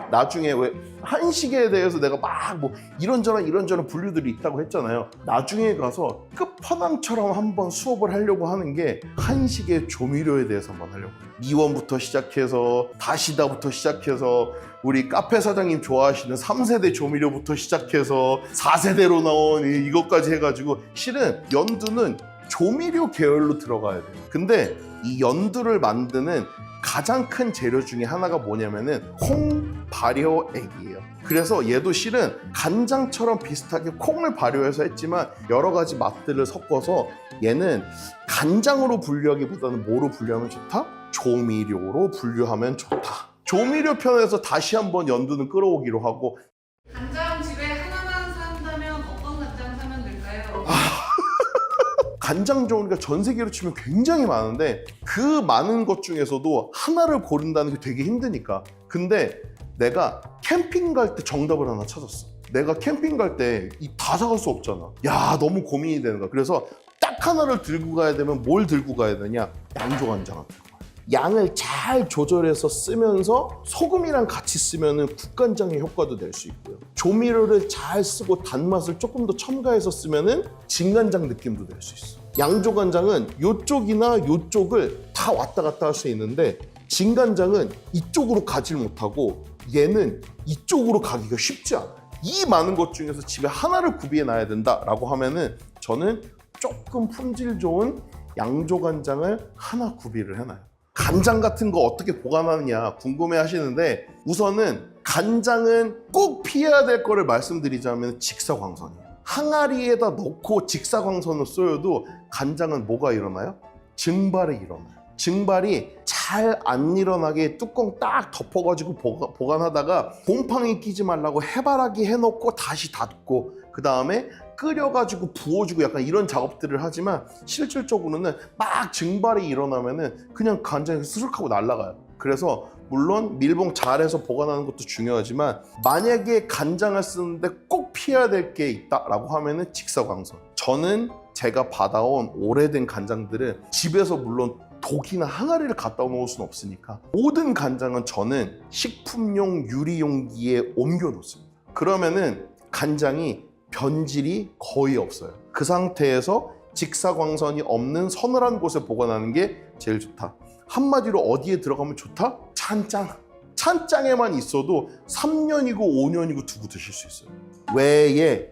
나중에 왜 한식에 대해서 내가 막 뭐 이런저런 분류들이 있다고 했잖아요. 나중에 가서 끝판왕처럼 한번 수업을 하려고 하는 게 한식의 조미료에 대해서 한번 하려고 해요. 미원부터 시작해서 다시다부터 시작해서 우리 카페 사장님 좋아하시는 3세대 조미료부터 시작해서 4세대로 나온 이것까지 해가지고 실은 연두는 조미료 계열로 들어가야 돼요. 근데 이 연두를 만드는 가장 큰 재료 중에 하나가 뭐냐면은 콩 발효액이에요. 그래서 얘도 실은 간장처럼 비슷하게 콩을 발효해서 했지만 여러 가지 맛들을 섞어서 얘는 간장으로 분류하기보다는 뭐로 분류하면 좋다? 조미료로 분류하면 좋다. 조미료 편에서 다시 한번 연두는 끌어오기로 하고, 간장 집에 하나만 산다면 어떤 간장 사면 될까요? 간장 종류가 전 세계로 치면 굉장히 많은데 그 많은 것 중에서도 하나를 고른다는 게 되게 힘드니까. 근데 내가 캠핑 갈 때 정답을 하나 찾았어. 내가 캠핑 갈 때 이 다 사갈 수 없잖아. 야, 너무 고민이 되는 거야. 그래서 딱 하나를 들고 가야 되면 뭘 들고 가야 되냐? 양조간장을 들고 가야 돼. 양을 잘 조절해서 쓰면서 소금이랑 같이 쓰면 국간장의 효과도 낼 수 있고요. 조미료를 잘 쓰고 단맛을 조금 더 첨가해서 쓰면 진간장 느낌도 낼 수 있어. 양조간장은 이쪽이나 이쪽을 다 왔다 갔다 할 수 있는데 진간장은 이쪽으로 가질 못하고 얘는 이쪽으로 가기가 쉽지 않아요. 이 많은 것 중에서 집에 하나를 구비해 놔야 된다라고 하면은 저는 조금 품질 좋은 양조간장을 하나 구비를 해놔요. 간장 같은 거 어떻게 보관하느냐 궁금해 하시는데 우선은 간장은 꼭 피해야 될 거를 말씀드리자면 직사광선이에요. 항아리에다 넣고 직사광선을 쏘여도 간장은 뭐가 일어나요? 증발이 일어나요. 증발이 잘 안 일어나게 뚜껑 딱 덮어가지고 보관하다가 곰팡이 끼지 말라고 해바라기 해놓고 다시 닫고 그 다음에 끓여가지고 부어주고 약간 이런 작업들을 하지만 실질적으로는 막 증발이 일어나면은 그냥 간장이 스르륵하고 날아가요. 그래서 물론 밀봉 잘해서 보관하는 것도 중요하지만 만약에 간장을 쓰는데 꼭 피해야 될 게 있다라고 하면은 직사광선. 저는 제가 받아온 오래된 간장들은 집에서 물론 독이나 항아리를 갖다 놓을 수는 없으니까 모든 간장은 저는 식품용 유리용기에 옮겨 놓습니다. 그러면은 간장이 변질이 거의 없어요. 그 상태에서 직사광선이 없는 서늘한 곳에 보관하는 게 제일 좋다. 한마디로 어디에 들어가면 좋다? 찬장. 찬장에만 있어도 3년이고 5년이고 두고 드실 수 있어요. 외에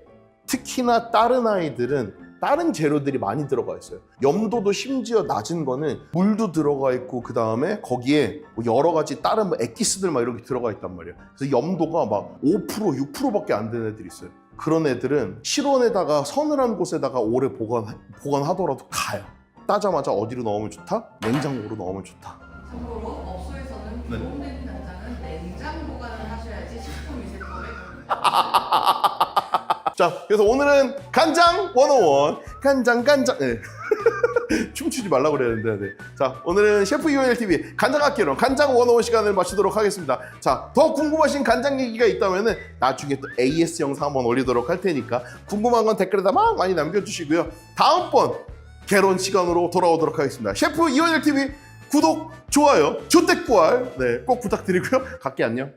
특히나 다른 아이들은 다른 재료들이 많이 들어가 있어요. 염도도 심지어 낮은 거는 물도 들어가 있고 그 다음에 거기에 뭐 여러 가지 다른 뭐 엑기스들 막 이렇게 들어가 있단 말이에요. 그래서 염도가 막 5%, 6%밖에 안 되는 애들이 있어요. 그런 애들은 실온에다가 서늘한 곳에다가 오래 보관하더라도 가요. 따자마자 어디로 넣으면 좋다? 냉장고로 넣으면 좋다. 참고로 업소에서는 네. 비공된 간장은 냉장 보관을 하셔야지 식품위생법에 자, 그래서 오늘은 간장 101 간장 네. 춤추지 말라고 그랬는데 네. 자, 오늘은 셰프 이원일 TV 간장학개론 간장 101 시간을 마치도록 하겠습니다. 자, 더 궁금하신 간장 얘기가 있다면은 나중에 또 AS 영상 한번 올리도록 할 테니까 궁금한 건 댓글에다 막 많이 남겨주시고요. 다음번 개론 시간으로 돌아오도록 하겠습니다. 셰프 이원일 TV 구독, 좋아요, 조댓구알 네, 꼭 부탁드리고요. 갈게 안녕.